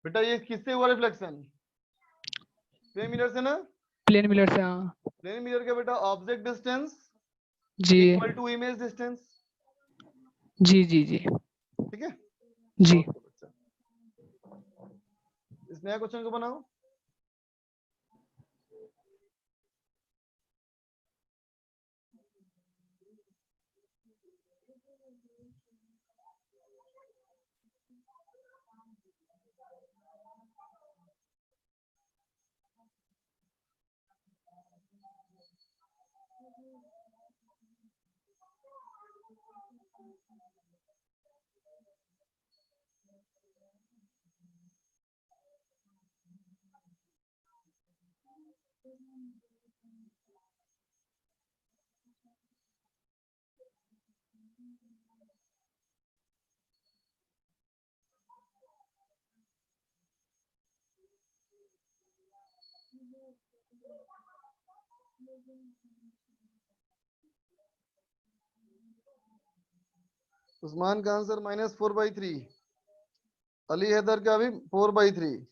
बेटा, ये किससे हुआ रिफ्लेक्शन? प्लेन मिरर से ना। प्लेन मिरर से, हाँ। प्लेन मिरर का बेटा ऑब्जेक्ट डिस्टेंस जी इक्वल टू इमेज डिस्टेंस, जी जी जी ठीक है। जी। ओके बच्चा, इस नया क्वेश्चन को बनाओ। उस्मान का आंसर -4/3, अली हैदर का भी 4/3।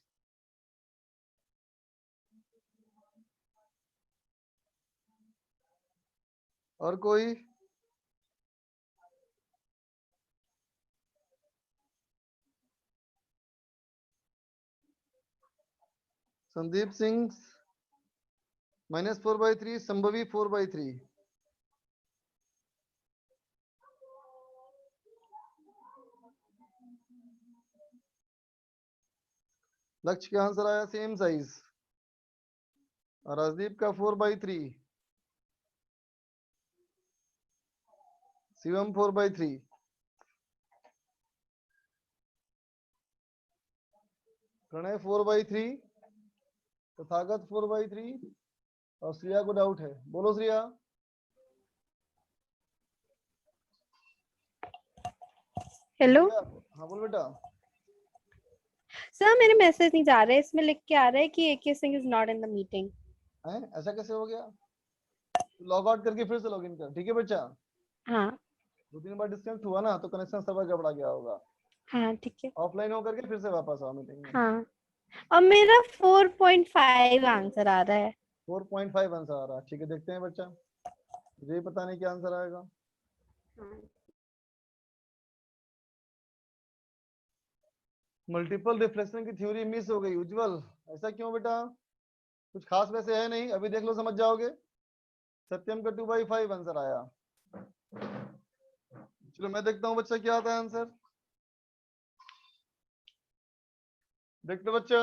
और कोई? संदीप सिंह -4/3, संभवी 4/3। लक्ष्य का आंसर आया सेम साइज, और राजदीप का 4/3, शिवम 4/3। प्रणय 4/3, तथागत 4/3, और श्रिया को डाउट है। बोलो श्रिया। हेलो श्रिया, हाँ बोल बेटा। सर, मेरे मैसेज नहीं जा रहे, इसमें लिख के आ रहा है कि AK Singh is not in the meeting. हैं, ऐसा कैसे हो गया? लॉग आउट करके फिर से लॉग इन कर, ठीक है बच्चा? हाँ 2-3 बार डिस्कनेक्ट हुआ ना तो कनेक्शन सर्वर गड़बड़ा गया होगा। हाँ ठीक है। ऑफलाइन होकर के फिर से वापस आओ मीटिंग में। हाँ, और मेरा 4.5 आंसर आ रहा है। 4.5 आंसर आ रहा है, ठीक है देखते हैं बच्चा, मुझे पता नहीं क्या आंसर आएगा। मल्टीपल रिफ्लेक्शन की थ्योरी मिस हो गई उज्जवल, ऐसा क्यों बेटा? कुछ खास वैसे है नहीं, अभी देख लो समझ जाओगे। सत्यम का 2/5 आंसर आया। चलो मैं देखता हूँ बच्चा क्या आता है आंसर। देखते बच्चा,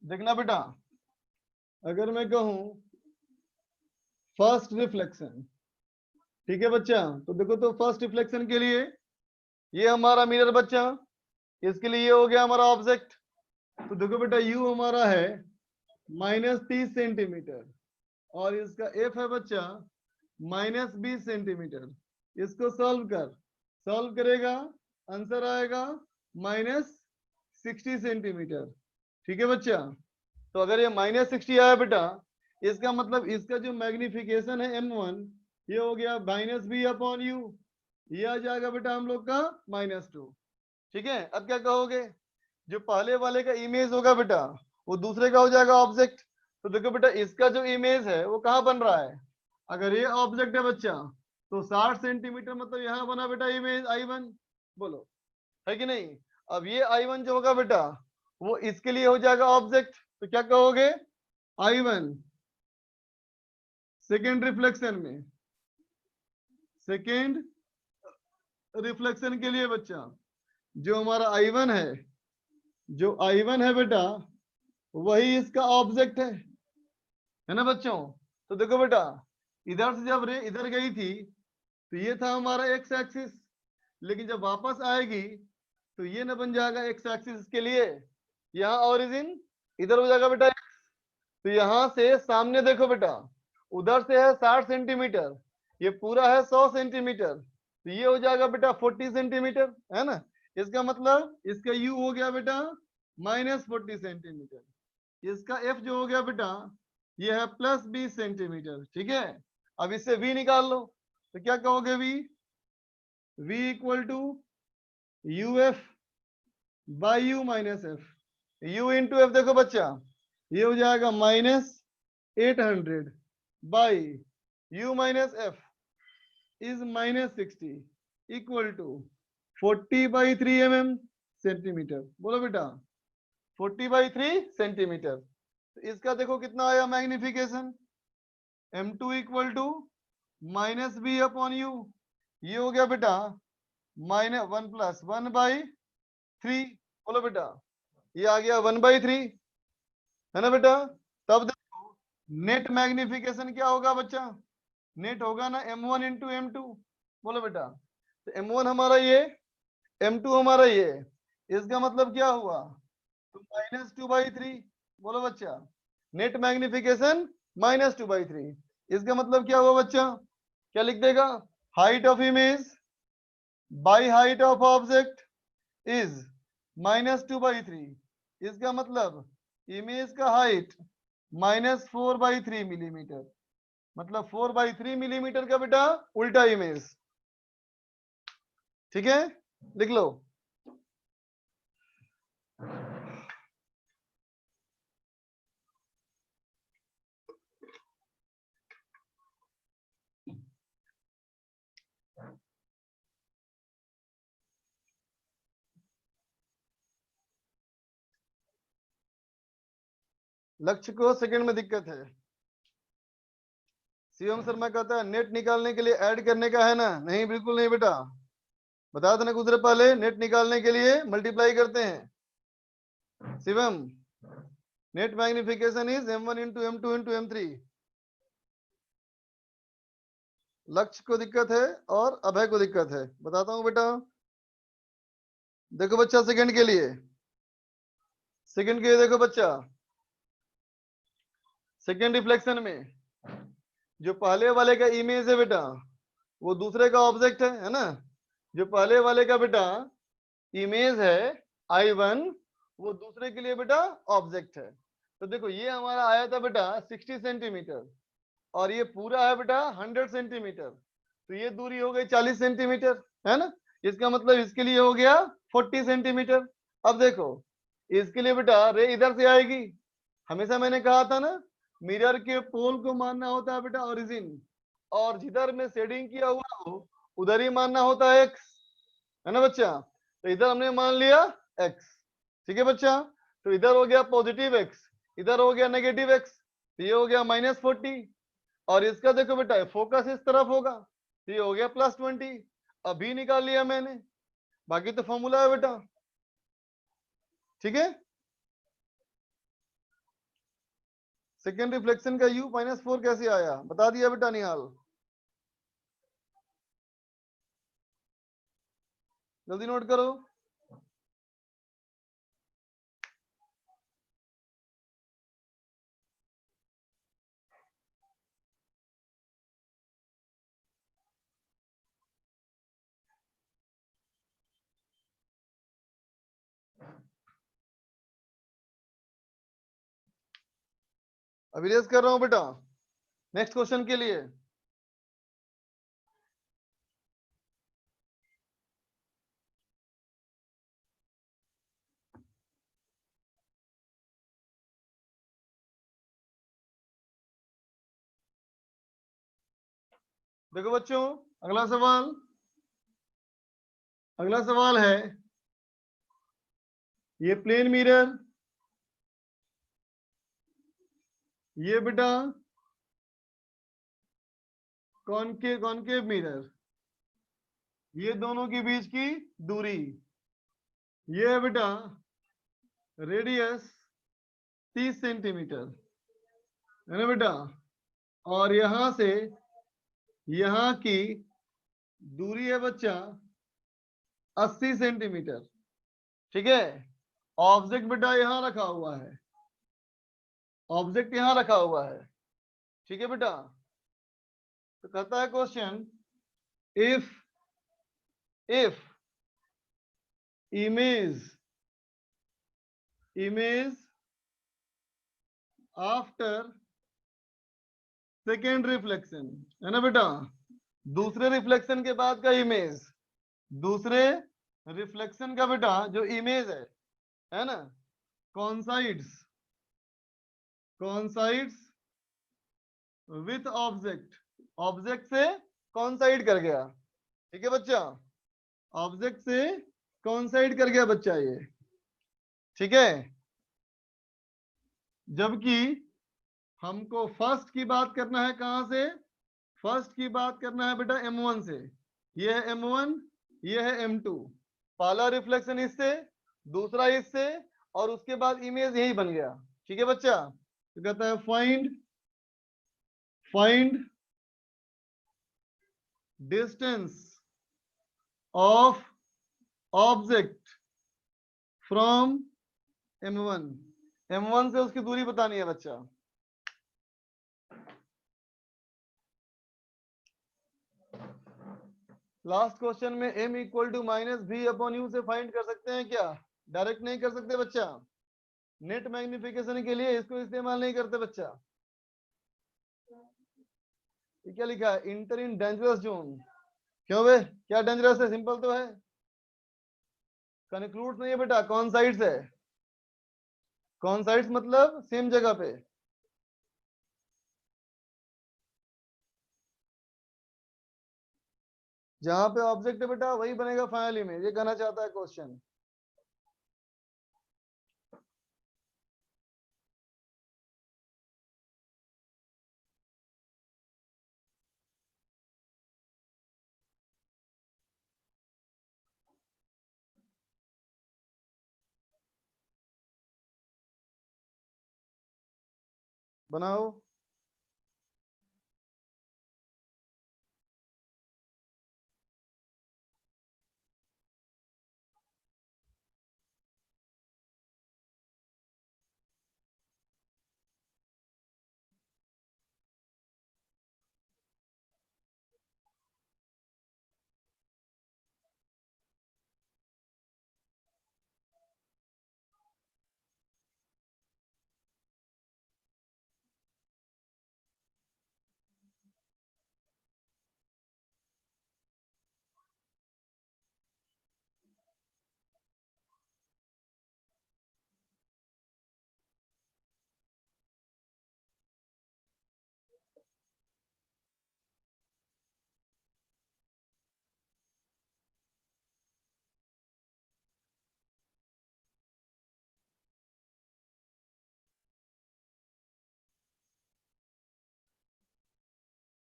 देखना बेटा, अगर मैं कहूं फर्स्ट रिफ्लेक्शन, ठीक है बच्चा, तो देखो तो फर्स्ट रिफ्लेक्शन के लिए ये हमारा मिरर बच्चा, इसके लिए ये हो गया हमारा ऑब्जेक्ट। तो देखो बेटा यू हमारा है -30 सेंटीमीटर, और इसका एफ है बच्चा -20 सेंटीमीटर। इसको सॉल्व करेगा, आंसर आएगा -60 सेंटीमीटर, ठीक है बच्चा? तो अगर ये -60 आया बेटा, इसका मतलब इसका जो मैग्निफिकेशन है M1, ये हो गया -B/U, ये आ जाएगा बेटा हम लोग का -2, ठीक है? अब क्या कहोगे, जो पहले वाले का इमेज होगा बेटा वो दूसरे का हो जाएगा ऑब्जेक्ट। तो देखो बेटा इसका जो इमेज है वो कहाँ बन रहा है, अगर ये ऑब्जेक्ट है बच्चा तो 60 सेंटीमीटर मतलब यहाँ बना बेटा इमेज I1, बोलो है कि नहीं? अब ये I1 जो होगा बेटा वो इसके लिए हो जाएगा ऑब्जेक्ट, तो क्या कहोगे, I1 सेकेंड रिफ्लेक्शन के लिए बच्चा जो हमारा I1 है बेटा वही इसका ऑब्जेक्ट है ना बच्चों? तो देखो बेटा इधर से जब रे इधर गई थी तो ये था हमारा एक्स एक्सिस, लेकिन जब वापस आएगी तो ये ना बन जाएगा एक्स एक्सिस के लिए, यहाँ ओरिजिन इधर हो जाएगा बेटा। तो यहाँ से सामने देखो बेटा उधर से है 60 सेंटीमीटर, ये पूरा है 100 सेंटीमीटर, तो ये हो जाएगा बेटा 40 सेंटीमीटर, है ना? इसका मतलब इसका यू हो गया बेटा -40 सेंटीमीटर, इसका एफ जो हो गया बेटा ये है +20 सेंटीमीटर, ठीक है? अब इससे v निकाल लो, तो क्या कहोगे v = UF/U-F, u into F, देखो बच्चा ये हो जाएगा -800 by U-F is -60 = 40/3 mm centimetre. बोलो बेटा 40/3 सेंटीमीटर। तो इसका देखो कितना आया मैग्निफिकेशन, M2 = -B/U, ये हो गया बेटा -1 + 1/3। बोलो बेटा ये आ गया 1/3, है ना बेटा? तब देखो नेट मैग्निफिकेशन क्या होगा बच्चा, नेट होगा ना M1 × M2। बोलो बेटा, तो M1 हमारा ये, M2 हमारा ये, इसका मतलब क्या हुआ तो -2/3। बोलो बच्चा, नेट मैग्निफिकेशन -2/3। इसका मतलब क्या हुआ बच्चा? क्या लिख देगा? Height of image by height of object is -2/3। इसका मतलब इमेज का हाइट -4/3 मिलीमीटर, मतलब 4/3 मिलीमीटर का बेटा उल्टा इमेज। ठीक है, लिख लो। लक्ष्य को सेकंड में दिक्कत है। शिवम शर्मा कहता है नेट निकालने के लिए ऐड करने का है ना? नहीं, बिल्कुल नहीं बेटा। बता देना कुछ देर पहले, नेट निकालने के लिए मल्टीप्लाई करते हैं Shivam. Net magnification is m1 into m2 into m3। लक्ष्य को दिक्कत है और अभय को दिक्कत है, बताता हूं बेटा। देखो बच्चा, सेकंड के लिए देखो बच्चा, सेकंड रिफ्लेक्शन में जो पहले वाले का इमेज है बेटा, वो दूसरे का ऑब्जेक्ट है ना? जो पहले वाले का बेटा इमेज है I1, वो दूसरे के लिए बेटा ऑब्जेक्ट है। तो देखो ये हमारा आया था बेटा 60 सेंटीमीटर, और ये पूरा है बेटा 100 सेंटीमीटर, तो ये दूरी हो गई 40 सेंटीमीटर, है ना? इसका मतलब इसके लिए हो गया 40 सेंटीमीटर। अब देखो इसके लिए बेटा रे इधर से आएगी। हमेशा मैंने कहा था ना, मिरर के पोल को मानना होता है बेटा ओरिजिन, और जिधर में शेडिंग किया हुआ हो उधर ही मानना होता है एक्स, है ना बच्चा? तो इधर हमने मान लिया एक्स। ठीक है बच्चा? तो इधर हो गया पॉजिटिव एक्स, इधर हो गया नेगेटिव एक्स, तो ये हो गया -40। और इसका देखो बेटा फोकस इस तरफ होगा, तो ये हो गया +20। अभी निकाल लिया मैंने, बाकी तो फॉर्मूला है बेटा। ठीक है, सेकेंड रिफ्लेक्शन का u -4 कैसे आया बता दिया बेटा निहाल। जल्दी नोट करो। अभी रेस कर रहा हूं बेटा नेक्स्ट क्वेश्चन के लिए। देखो बच्चों, अगला सवाल है, ये प्लेन मिरर, ये बेटा कॉनकेव मिरर, ये दोनों के बीच की दूरी, ये है बेटा रेडियस 30 सेंटीमीटर, है ना बेटा? और यहां से यहां की दूरी है बच्चा 80 सेंटीमीटर। ठीक है, ऑब्जेक्ट बेटा यहां रखा हुआ है, ऑब्जेक्ट यहां रखा हुआ है। ठीक है बेटा? तो कहता है question, if image after second reflection, है ना बेटा? दूसरे रिफ्लेक्शन के बाद का इमेज, दूसरे रिफ्लेक्शन का बेटा जो इमेज है ना, कॉन्साइड्स विथ ऑब्जेक्ट, ऑब्जेक्ट से कॉन्साइड कर गया। ठीक है बच्चा? ऑब्जेक्ट से कॉन्साइड कर गया बच्चा ये। ठीक है, जबकि हमको फर्स्ट की बात करना है, कहां से? फर्स्ट की बात करना है बेटा M1 से। ये है M1, ये है M2। पहला रिफ्लेक्शन इससे, दूसरा इससे, और उसके बाद इमेज यही बन गया। ठीक है बच्चा? तो कहता है find distance of object from M1, M1 से उसकी दूरी बतानी है बच्चा। लास्ट क्वेश्चन में m equal to minus v upon u से फाइंड कर सकते हैं क्या? डायरेक्ट नहीं कर सकते बच्चा, नेट मैग्निफिकेशन के लिए इसको इस्तेमाल नहीं करते बच्चा। ये क्या लिखा है? इंटर इन डेंजरस जोन। क्यों बे, क्या डेंजरस है? सिंपल तो है। कंक्लूड नहीं है बेटा, कौन साइड है? कौन साइड्स मतलब सेम जगह पे। जहां पे ऑब्जेक्ट है बेटा वही बनेगा फाइनली में, ये कहना चाहता है क्वेश्चन। बनाओ।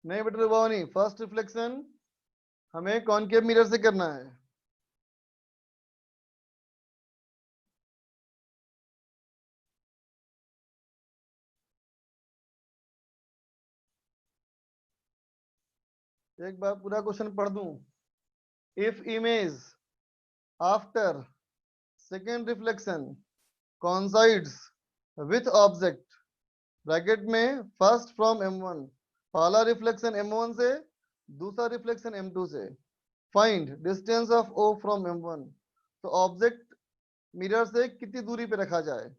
नहीं बेटा वो नहीं, फर्स्ट रिफ्लेक्शन हमें कॉनकेव मिरर से करना है। एक बार पूरा क्वेश्चन पढ़ दूं। If image after second reflection coincides with object, bracket में फर्स्ट फ्रॉम M1, पहला रिफ्लेक्शन M1 से, दूसरा रिफ्लेक्शन M2 से, find distance of O from M1। तो ऑब्जेक्ट मिरर से कितनी दूरी पे रखा जाए?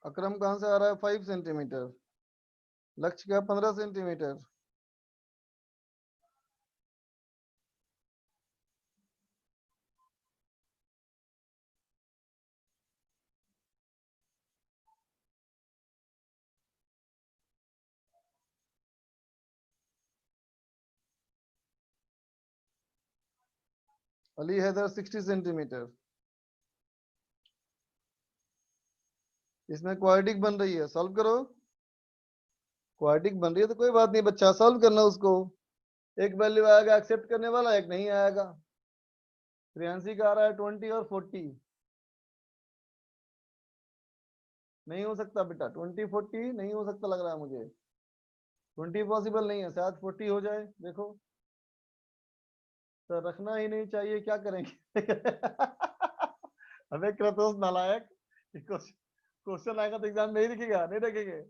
अक्रम कहां से आ रहा है? 5 सेंटीमीटर। लक्ष्य क्या? 15 सेंटीमीटर। अली हैदर 60 सेंटीमीटर। इसमें क्वाड्रेटिक बन रही है, सॉल्व करो। क्वाड्रेटिक बन रही है तो कोई बात नहीं बच्चा, सॉल्व करना उसको। एक वैल्यू आएगा एक्सेप्ट करने वाला, एक नहीं आएगा। प्रियांशी का आ रहा है 20 और 40। नहीं हो सकता बेटा, 20 40 नहीं हो सकता लग रहा है मुझे। 20 पॉसिबल नहीं है, शायद 40 हो जाए, देखो। तो रखना ही नहीं चाहिए, क्या करेंगे? हमें क्रतोस नालायक। क्वेश्चन आएगा तो एग्जाम नहीं लिखेगा, नहीं रखेंगे।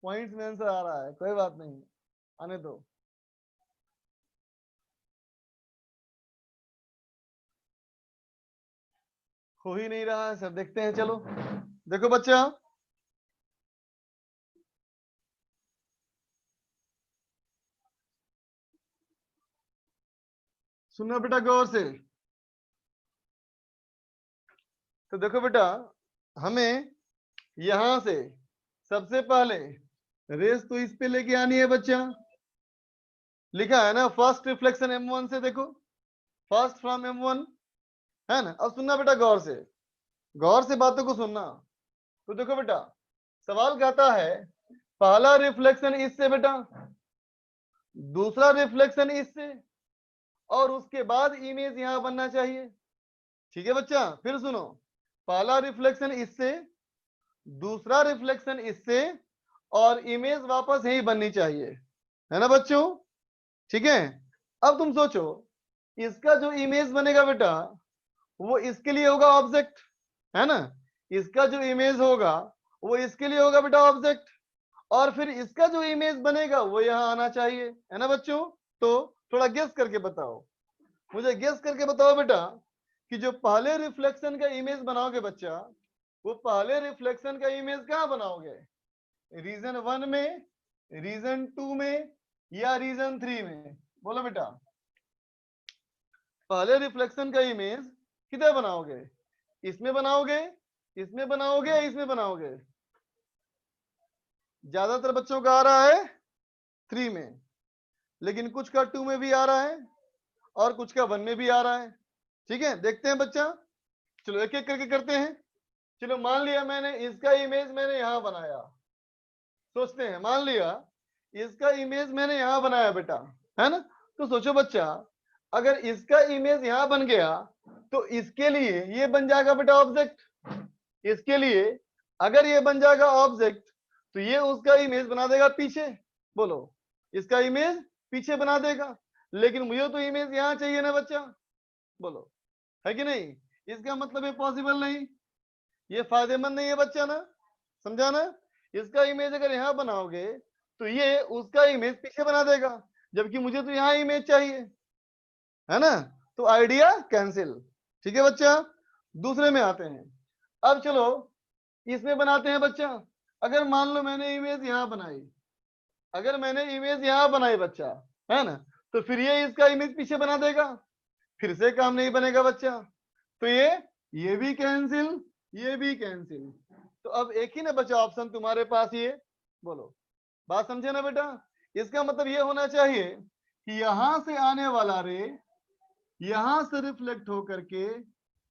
पॉइंट्स में आंसर आ रहा है, कोई बात नहीं, आने दो। हो ही नहीं रहा है सर, देखते हैं। चलो देखो बच्चा, सुनना बेटा गौर से। तो देखो बेटा, हमें यहां से सबसे पहले रेस तो इस पे लेके आनी है बच्चा। लिखा है ना फर्स्ट रिफ्लेक्शन M1 से, देखो फर्स्ट फ्रॉम M1, है ना। अब सुनना बेटा गौर से, गौर से बातों को सुनना। तो देखो बेटा, सवाल कहता है पहला रिफ्लेक्शन इससे बेटा, दूसरा रिफ्लेक्शन इससे, और उसके बाद इमेज यहां बनना चाहिए। ठीक है बच्चा, फिर सुनो, पहला रिफ्लेक्शन इससे, दूसरा रिफ्लेक्शन इससे, और इमेज वापस यही बननी चाहिए, है ना बच्चों। ठीक है, अब तुम सोचो इसका जो इमेज बनेगा बेटा वो इसके लिए होगा ऑब्जेक्ट, है ना। इसका जो इमेज होगा वो इसके लिए होगा बेटा ऑब्जेक्ट, और फिर इसका जो इमेज बनेगा वो यहाँ आना चाहिए, है ना बच्चों। तो थोड़ा गेस करके बताओ, मुझे गेस करके बताओ बेटा कि जो पहले रिफ्लेक्शन का इमेज बनाओगे बच्चा, वो पहले रिफ्लेक्शन का इमेज कहाँ बनाओगे? रीजन 1 में, रीजन 2 में, या रीजन 3 में? बोलो बेटा, पहले रिफ्लेक्शन का इमेज किधर बनाओगे? इसमें बनाओगे, इसमें बनाओगे, या इसमें बनाओगे? ज्यादातर बच्चों का आ रहा है 3 में, लेकिन कुछ का 2 में भी आ रहा है और कुछ का 1 में भी आ रहा है। ठीक है, देखते हैं बच्चा, चलो एक एक करके करते हैं। चलो मान लिया मैंने इसका इमेज मैंने यहां बनाया, सोचते हैं, मान लिया इसका इमेज मैंने यहां बनाया बेटा, है ना। तो सोचो बच्चा, अगर इसका इमेज यहां बन गया तो इसके लिए ये बन जाएगा बेटा ऑब्जेक्ट। इसके लिए अगर ये बन जाएगा ऑब्जेक्ट तो ये उसका इमेज बना देगा पीछे। बोलो, इसका इमेज पीछे बना देगा, लेकिन मुझे तो इमेज यहां चाहिए ना बच्चा। बोलो, है कि नहीं? इसका मतलब ये पॉसिबल नहीं, ये फायदेमंद नहीं है बच्चा ना, समझा ना। इसका इमेज अगर यहाँ बनाओगे तो ये उसका इमेज पीछे बना देगा, जबकि मुझे तो यहाँ इमेज चाहिए, है ना। तो आइडिया कैंसिल। ठीक है बच्चा, दूसरे में आते हैं। अब चलो इसमें बनाते हैं बच्चा। अगर मान लो मैंने इमेज यहाँ बनाई, अगर मैंने इमेज यहाँ बनाई बच्चा, है ना, तो फिर ये इसका इमेज पीछे बना देगा, फिर से काम नहीं बनेगा बच्चा। तो ये भी कैंसिल, ये भी कैंसिल। तो अब एक ही ना बचा ऑप्शन तुम्हारे पास, ये बोलो, बात समझे ना बेटा। इसका मतलब ये होना चाहिए कि यहां से आने वाला रे यहां से रिफ्लेक्ट होकर के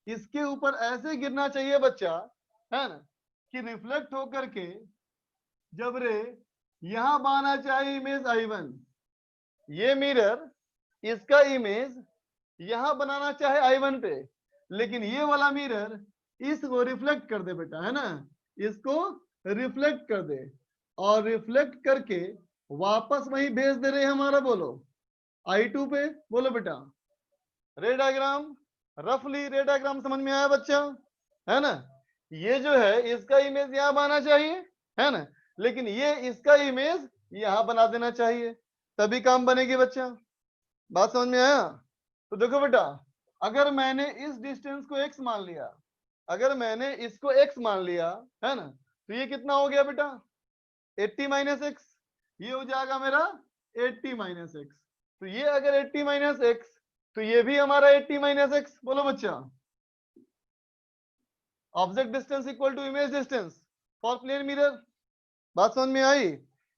इसके ऊपर ऐसे गिरना चाहिए बच्चा, है ना, कि रिफ्लेक्ट होकर के जब रे यहां बनाना चाहिए इमेज I1, ये मिरर इसका इमेज यहां बनाना चाहे I1 पे, लेकिन ये वाला मिरर इसको रिफ्लेक्ट कर दे बेटा, है ना, इसको रिफ्लेक्ट कर दे, और रिफ्लेक्ट करके वापस वही भेज दे रहे हमारा, बोलो I2 पे। बोलो बेटा, रे डायग्राम, रफली रे डायग्राम समझ में आया बच्चा, है ना। ये जो है इसका इमेज यहां बनाना चाहिए, है ना, लेकिन ये इसका इमेज यहां बना देना चाहिए, तभी काम बनेगी बच्चा। बात समझ में आया? तो देखो बेटा, अगर मैंने इस डिस्टेंस को x मान लिया, अगर मैंने इसको x मान लिया, है ना, तो ये कितना हो गया बेटा? 80 माइनस एक्स, ये हो जाएगा मेरा 80 माइनस एक्स। तो ये अगर 80 माइनस एक्स, तो ये भी हमारा 80 माइनस एक्स। बोलो बच्चा, object distance equal to image distance for plane mirror. बात समझ में आई?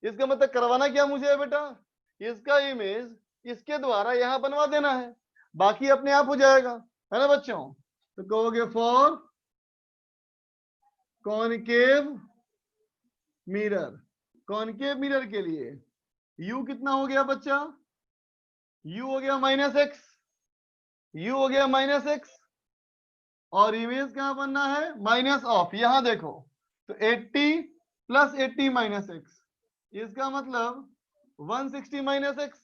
इसका मतलब करवाना क्या मुझे है बेटा, इसका इमेज इसके द्वारा यहां बनवा देना है, बाकी अपने आप हो जाएगा, है ना बच्चों। तो कहोगे for concave mirror, concave mirror के लिए u कितना हो गया बच्चा? u हो गया माइनस एक्स, u हो गया माइनस एक्स, और इमेज कहां बनना है? माइनस ऑफ, यहां देखो, तो 80 प्लस 80 माइनस एक्स, इसका मतलब 160 माइनस एक्स।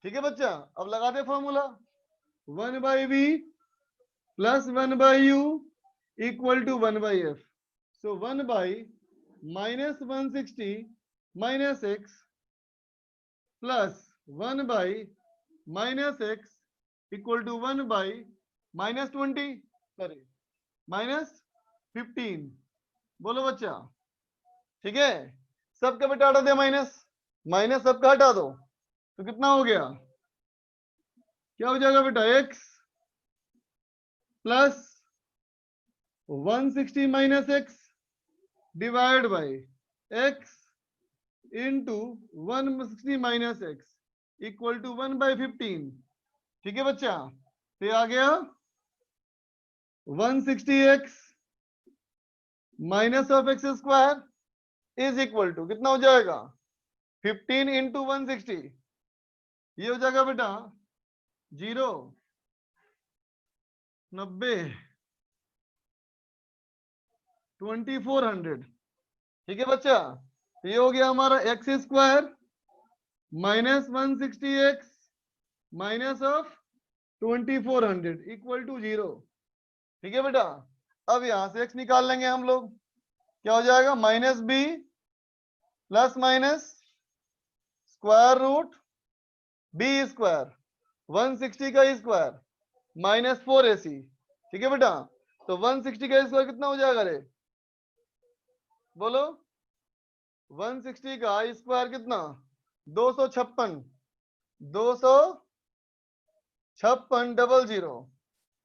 ठीक है बच्चा, अब लगा दे formula, 1 by v plus 1 by u equal to 1 by f. So 1 by minus 160 minus x plus 1 by minus x equal to 1 by minus 20, sorry -15। बोलो बच्चा, ठीक है। सबका बेटा हटा दे माइनस, माइनस सबका हटा दो, तो कितना हो गया, क्या हो जाएगा बेटा, x plus 160 minus x divide by x into 160 minus x equal to 1/15। ठीक है बच्चा, तो आ गया 160x minus of x square is equal to कितना हो जाएगा, 15 इंटू 160, ये हो जाएगा बेटा 0, 90, 2400। ठीक है बच्चा, ये हो गया हमारा x square minus 160x minus of 2400 equal to 0। ठीक है बेटा, अब यहां से x निकाल लेंगे हम लोग, क्या हो जाएगा, minus b plus minus square root b square 160 का स्क्वायर माइनस 4ac। ठीक है बेटा, तो 160 का स्क्वायर कितना हो जाएगा रे, बोलो 160 का स्क्वायर कितना, 256, 256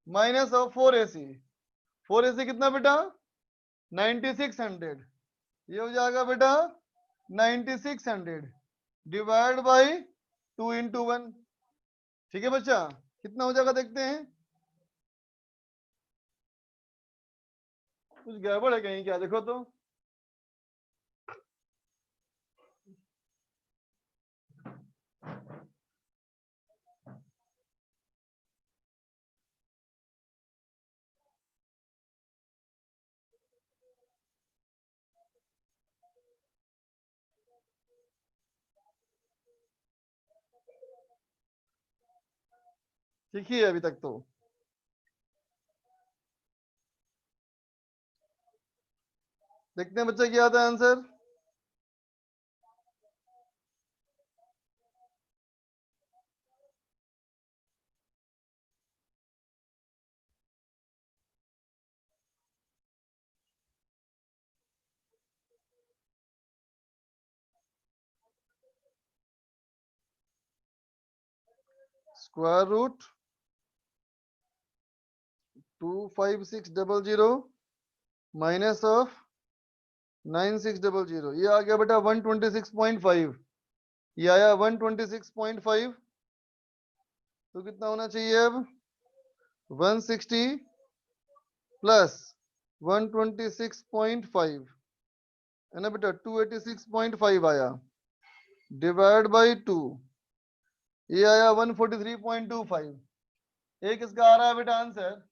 माइनस ऑफ 4ac, 4ac कितना बेटा 9600, ये हो जाएगा बेटा 9600 डिवाइड बाई 2 इंटू 1। ठीक है बच्चा, कितना हो जाएगा देखते हैं, कुछ गड़बड़ है कहीं क्या, देखो तो, ठीक ही है अभी तक तो। देखते हैं बच्चा क्या आता है answer. Square root 25600 minus of 9600, ये आ गया बेटा 126.5, ये आया 126.5, तो कितना होना चाहिए अब 160 प्लस 126.5 है ना बेटा, 286.5 आया डिवाइड बाई 2, ये आया 143.25। एक इसका आ रहा है बेटा आंसर,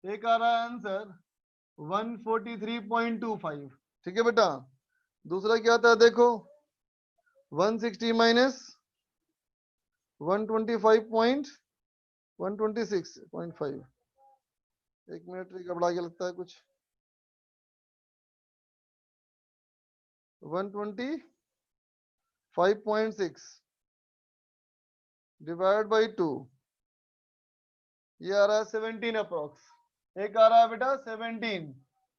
एक आ रहा है आंसर 143.25। ठीक है बेटा, दूसरा क्या आता है देखो, 160 माइनस 126.5, एक मिनट घबरा के लगता है कुछ, 125.6 डिवाइड बाई 2, ये आ रहा है 17 अप्रोक्स, एक आ रहा है बेटा 17,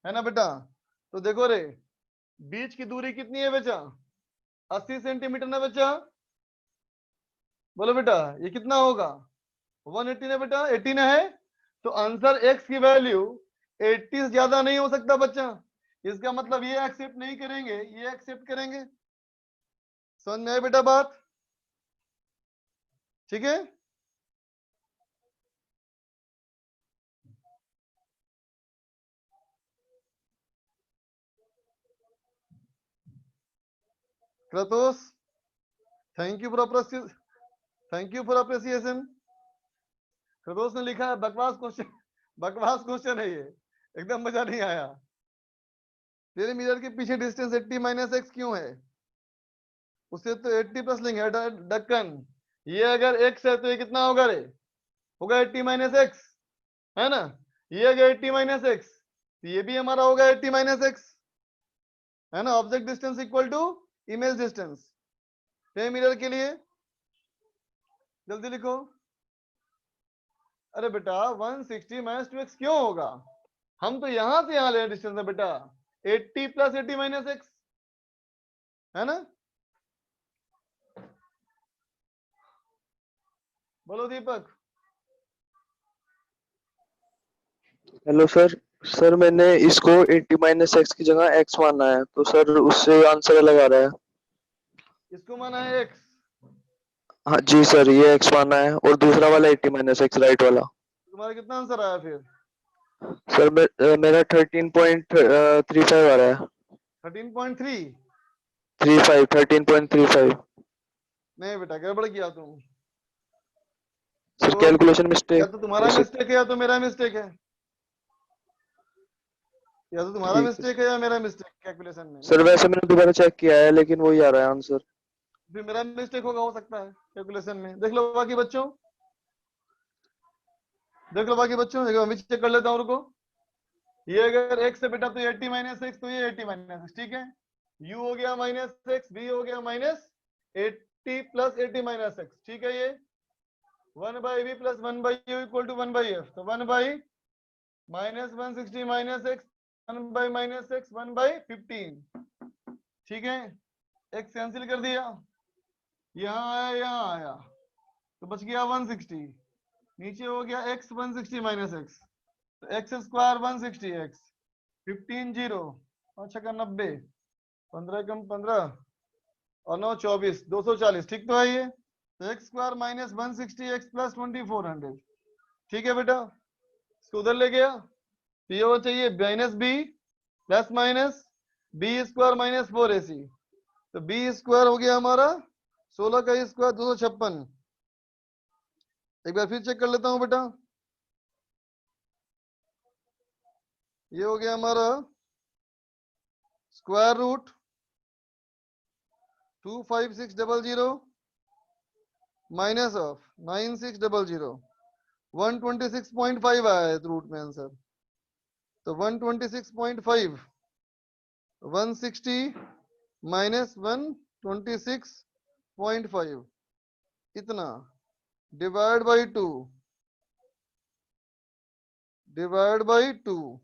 है ना बेटा। तो देखो रे, बीच की दूरी कितनी है बेटा, 80 सेंटीमीटर ना बेटा, बोलो बेटा ये कितना होगा, 180 ना बेटा, 80 ना है, तो आंसर x की वैल्यू 80 से ज्यादा नहीं हो सकता बच्चा, इसका मतलब ये एक्सेप्ट नहीं करेंगे, ये एक्सेप्ट करेंगे। समझ में आई बेटा बात, ठीक है। क्रतोस, थैंक यू फॉर अप्रिसिएशन। क्रतोस ने लिखा है बकवास क्वेश्चन, बकवास क्वेश्चन है ये, एकदम मजा नहीं आया। तेरे मिरर के पीछे डिस्टेंस 80 माइनस एक्स क्यों है, उससे तो 80 प्लस लेंगे ढक्कन, ये अगर x है तो ये कितना होगा रे, होगा 80 माइनस एक्स, है ना, ये अगर 80 माइनस एक्स, तो ये भी हमारा होगा 80 माइनस एक्स, है ना। Object distance equal to image distance, mirror के लिए जल्दी लिखो। अरे बेटा 160 माइनस 2x क्यों होगा, हम तो यहां से यहां ले डिस्टेंस है बेटा, 80 प्लस 80 माइनस एक्स, है ना? बोलो दीपक। Hello sir. सर मैंने इसको 80 माइनस एक्स की जगह एक्स माना है, तो सर उससे आंसर अलग आ रहा है। इसको माना है एक्स, हाँ जी सर, ये एक्स माना है और दूसरा वाला 80 माइनस एक्स राइट वाला। तुम्हारा कितना आंसर आया फिर? सर मेरा 13.35 आ रहा है। 13.3? 13.35। नहीं बेटा, गड़बड़ किया तुम। सर तो कैलकुलेशन या मिस्टेक। तो तुम्हारा मिस्टेक है या तो मेरा मिस्टेक है, या तो तुम्हारा ठीक है मिस्टेक है या मेरा मिस्टेक कैलकुलेशन में, सर, नहीं वैसे मैंने दोबारा चेक किया है लेकिन वही आ रहा है आंसर। फिर मेरा मिस्टेक होगा, हो सकता है कैलकुलेशन में। देख लो बाकी बच्चों, देख लो बाकी बच्चों, एक बार मैं चेक कर लेता हूँ, रुको। ये अगर x है बेटा तो 80 माइनस एक्स, तो ये 80 माइनस एक्स, ठीक है। u हो गया माइनस एक्स, b हो गया माइनस 80 प्लस 80 माइनस एक्स, ठीक है। ये 1 by b plus 1 by u equal to 1 by f, तो 1 by minus 160 minus x, 1 by minus x, 1 by 15, ठीक है। एक्स कैंसिल कर दिया, यहाँ आया यहाँ आया, तो बच गया 160, नीचे हो गया x 160 माइनस एक्स, तो एक्स स्क्वायर 160 एक्स, 15 जीरो, अच्छा का 90, 15 कम 15 और 9 24, 240, ठीक तो है ये। तो x square minus 160 x plus 2400, ठीक है बेटा। इसको उधर ले गया, तो ये वो चाहिए minus b plus minus b square minus 4ac, तो बी स्क्वायर हो गया हमारा 16 का स्क्वायर 256। एक बार फिर चेक कर लेता हूं बेटा, ये हो गया हमारा स्क्वायर रूट 25600 माइनस ऑफ 9600, 126.5 आया है रूट में आंसर। तो 126.5, 160 माइनस 126.5 इतना, डिवाइड बाई 2, डिवाइड बाई 2,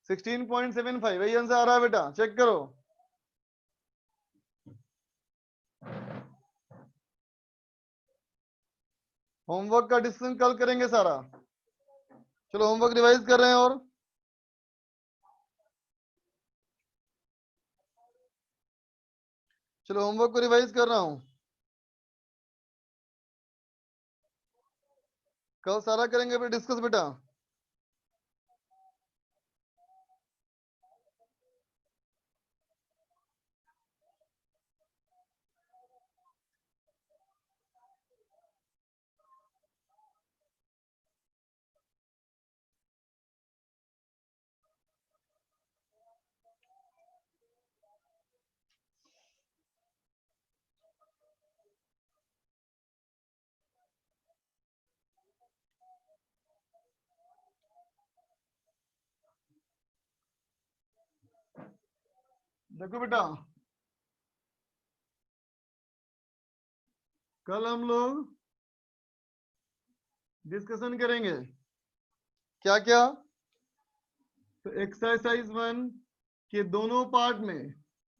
16.75, यही आंसर आ रहा है बेटा, चेक करो। होमवर्क का डिस्कशन कल करेंगे सारा। चलो होमवर्क रिवाइज कर रहे हैं, और चलो होमवर्क को रिवाइज कर रहा हूं, कल सारा करेंगे फिर डिस्कस बेटा। देखो बेटा, कल हम लोग डिस्कशन करेंगे क्या क्या, तो एक्सरसाइज 1 के दोनों पार्ट में,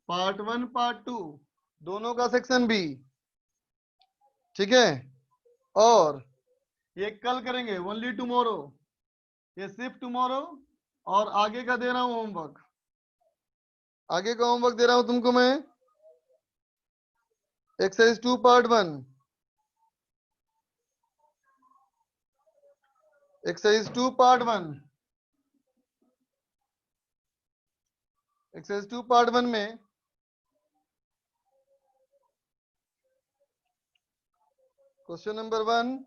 पार्ट 1 पार्ट 2 दोनों का सेक्शन बी, ठीक है। और ये कल करेंगे, ओनली टुमारो, ये सिर्फ टुमारो। और आगे का दे रहा हूं होमवर्क, आगे का होमवर्क दे रहा हूं तुमको मैं, exercise 2 part 1, exercise 2 part 1, exercise 2 part 1 में क्वेश्चन नंबर 1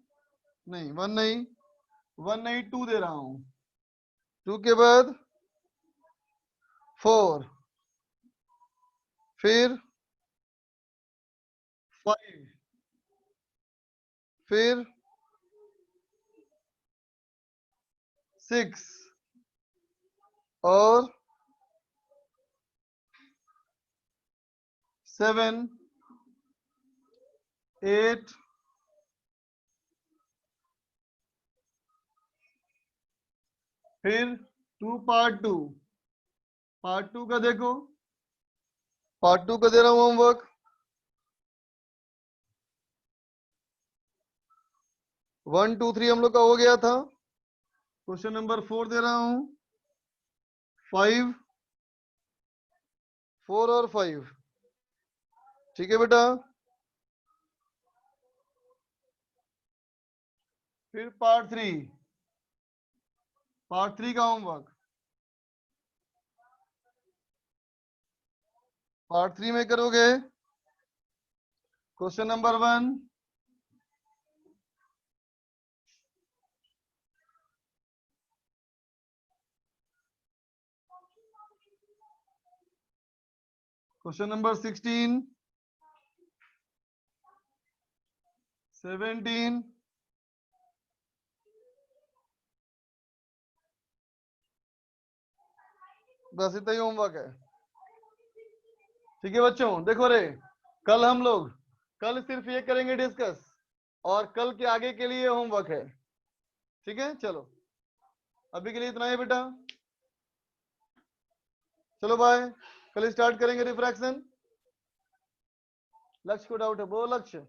नहीं, 1 नहीं, 1 नहीं 2 दे रहा हूं, 2 के बाद 4, फिर 5, फिर 6 और 7, 8, फिर 2 पार्ट 2, पार्ट 2 का देखो, पार्ट 2 का दे रहा हूं होमवर्क। 1 2 3 हम लोग का हो गया था। क्वेश्चन नंबर 4 दे रहा हूं, 5, 4 और 5, ठीक है बेटा। फिर पार्ट 3, पार्ट 3 का होमवर्क, पार्ट 3 में करोगे क्वेश्चन नंबर 1, क्वेश्चन नंबर 16, 17, बस इतना ही होमवर्क है, ठीक है बच्चों। देखो रे, कल हम लोग कल सिर्फ ये करेंगे डिस्कस, और कल के आगे के लिए होमवर्क है, ठीक है। चलो अभी के लिए इतना ही बेटा, चलो बाय। कल स्टार्ट करेंगे रिफ्रैक्शन। लक्ष्य को डाउट है, बोलो लक्ष्य।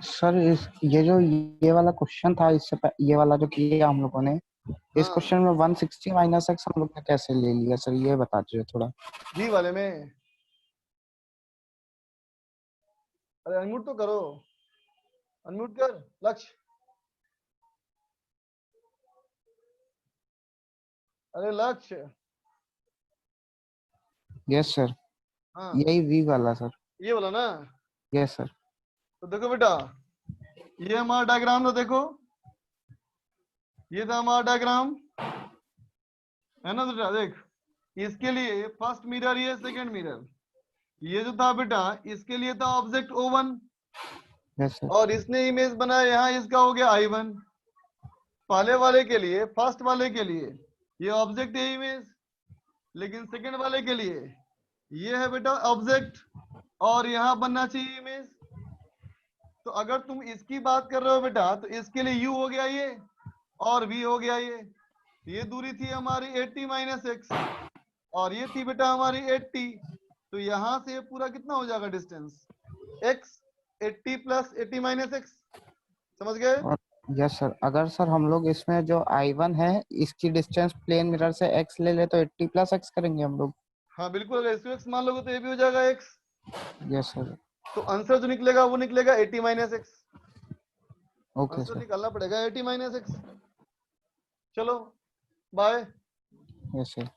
सर ये वाला क्वेश्चन था, ये वाला जो किया हम लोगों ने, इस हाँ, क्वेश्चन में 160 माइनस एक्स हम लोग ने कैसे ले लिया सर, ये बता दीजिए थोड़ा। बी वाले में, अरे अनम्यूट तो करो, अनम्यूट कर लक्ष्य। अरे लक्ष्य, यस सर, हाँ यही वी वाला सर। ये वाला ना। Yes sir. तो देखो बेटा, ये हमारा डायग्राम था, देखो ये था हमारा डायग्राम, है ना बेटा। देख, इसके लिए फर्स्ट मिरर, ये सेकंड मिरर, ये जो था बेटा इसके लिए था ऑब्जेक्ट O1, यस सर। और इसने इमेज बनाया यहाँ, इसका हो गया I1। पहले वाले के लिए, फर्स्ट वाले के लिए ये ऑब्जेक्ट है इमेज, लेकिन सेकंड वाले के लिए ये है बेटा ऑब्जेक्ट, और यहाँ बनना चाहिए इमेज। तो अगर तुम इसकी बात कर रहे हो बेटा, तो इसके लिए U हो गया ये, और V हो गया ये दूरी थी हमारी 80 माइनस एक्स, और ये थी बेटा हमारी 80। तो यहाँ से ये पूरा कितना हो जाएगा distance, x, 80 plus 80 minus x, समझ गए। और यस सर, अगर सर हम लोग इसमें जो I1 है इसकी डिस्टेंस प्लेन मिरर से x ले ले तो 80 प्लस एक्स करेंगे हम लोग। हाँ बिल्कुल, अगर इसको x मान लोगे तो ये भी हो जाएगा x। Yes sir. तो आंसर जो निकलेगा वो निकलेगा 80 minus x, okay answer sir. निकालना पड़ेगा 80 माइनस एक्स। चलो बाय। Yes sir.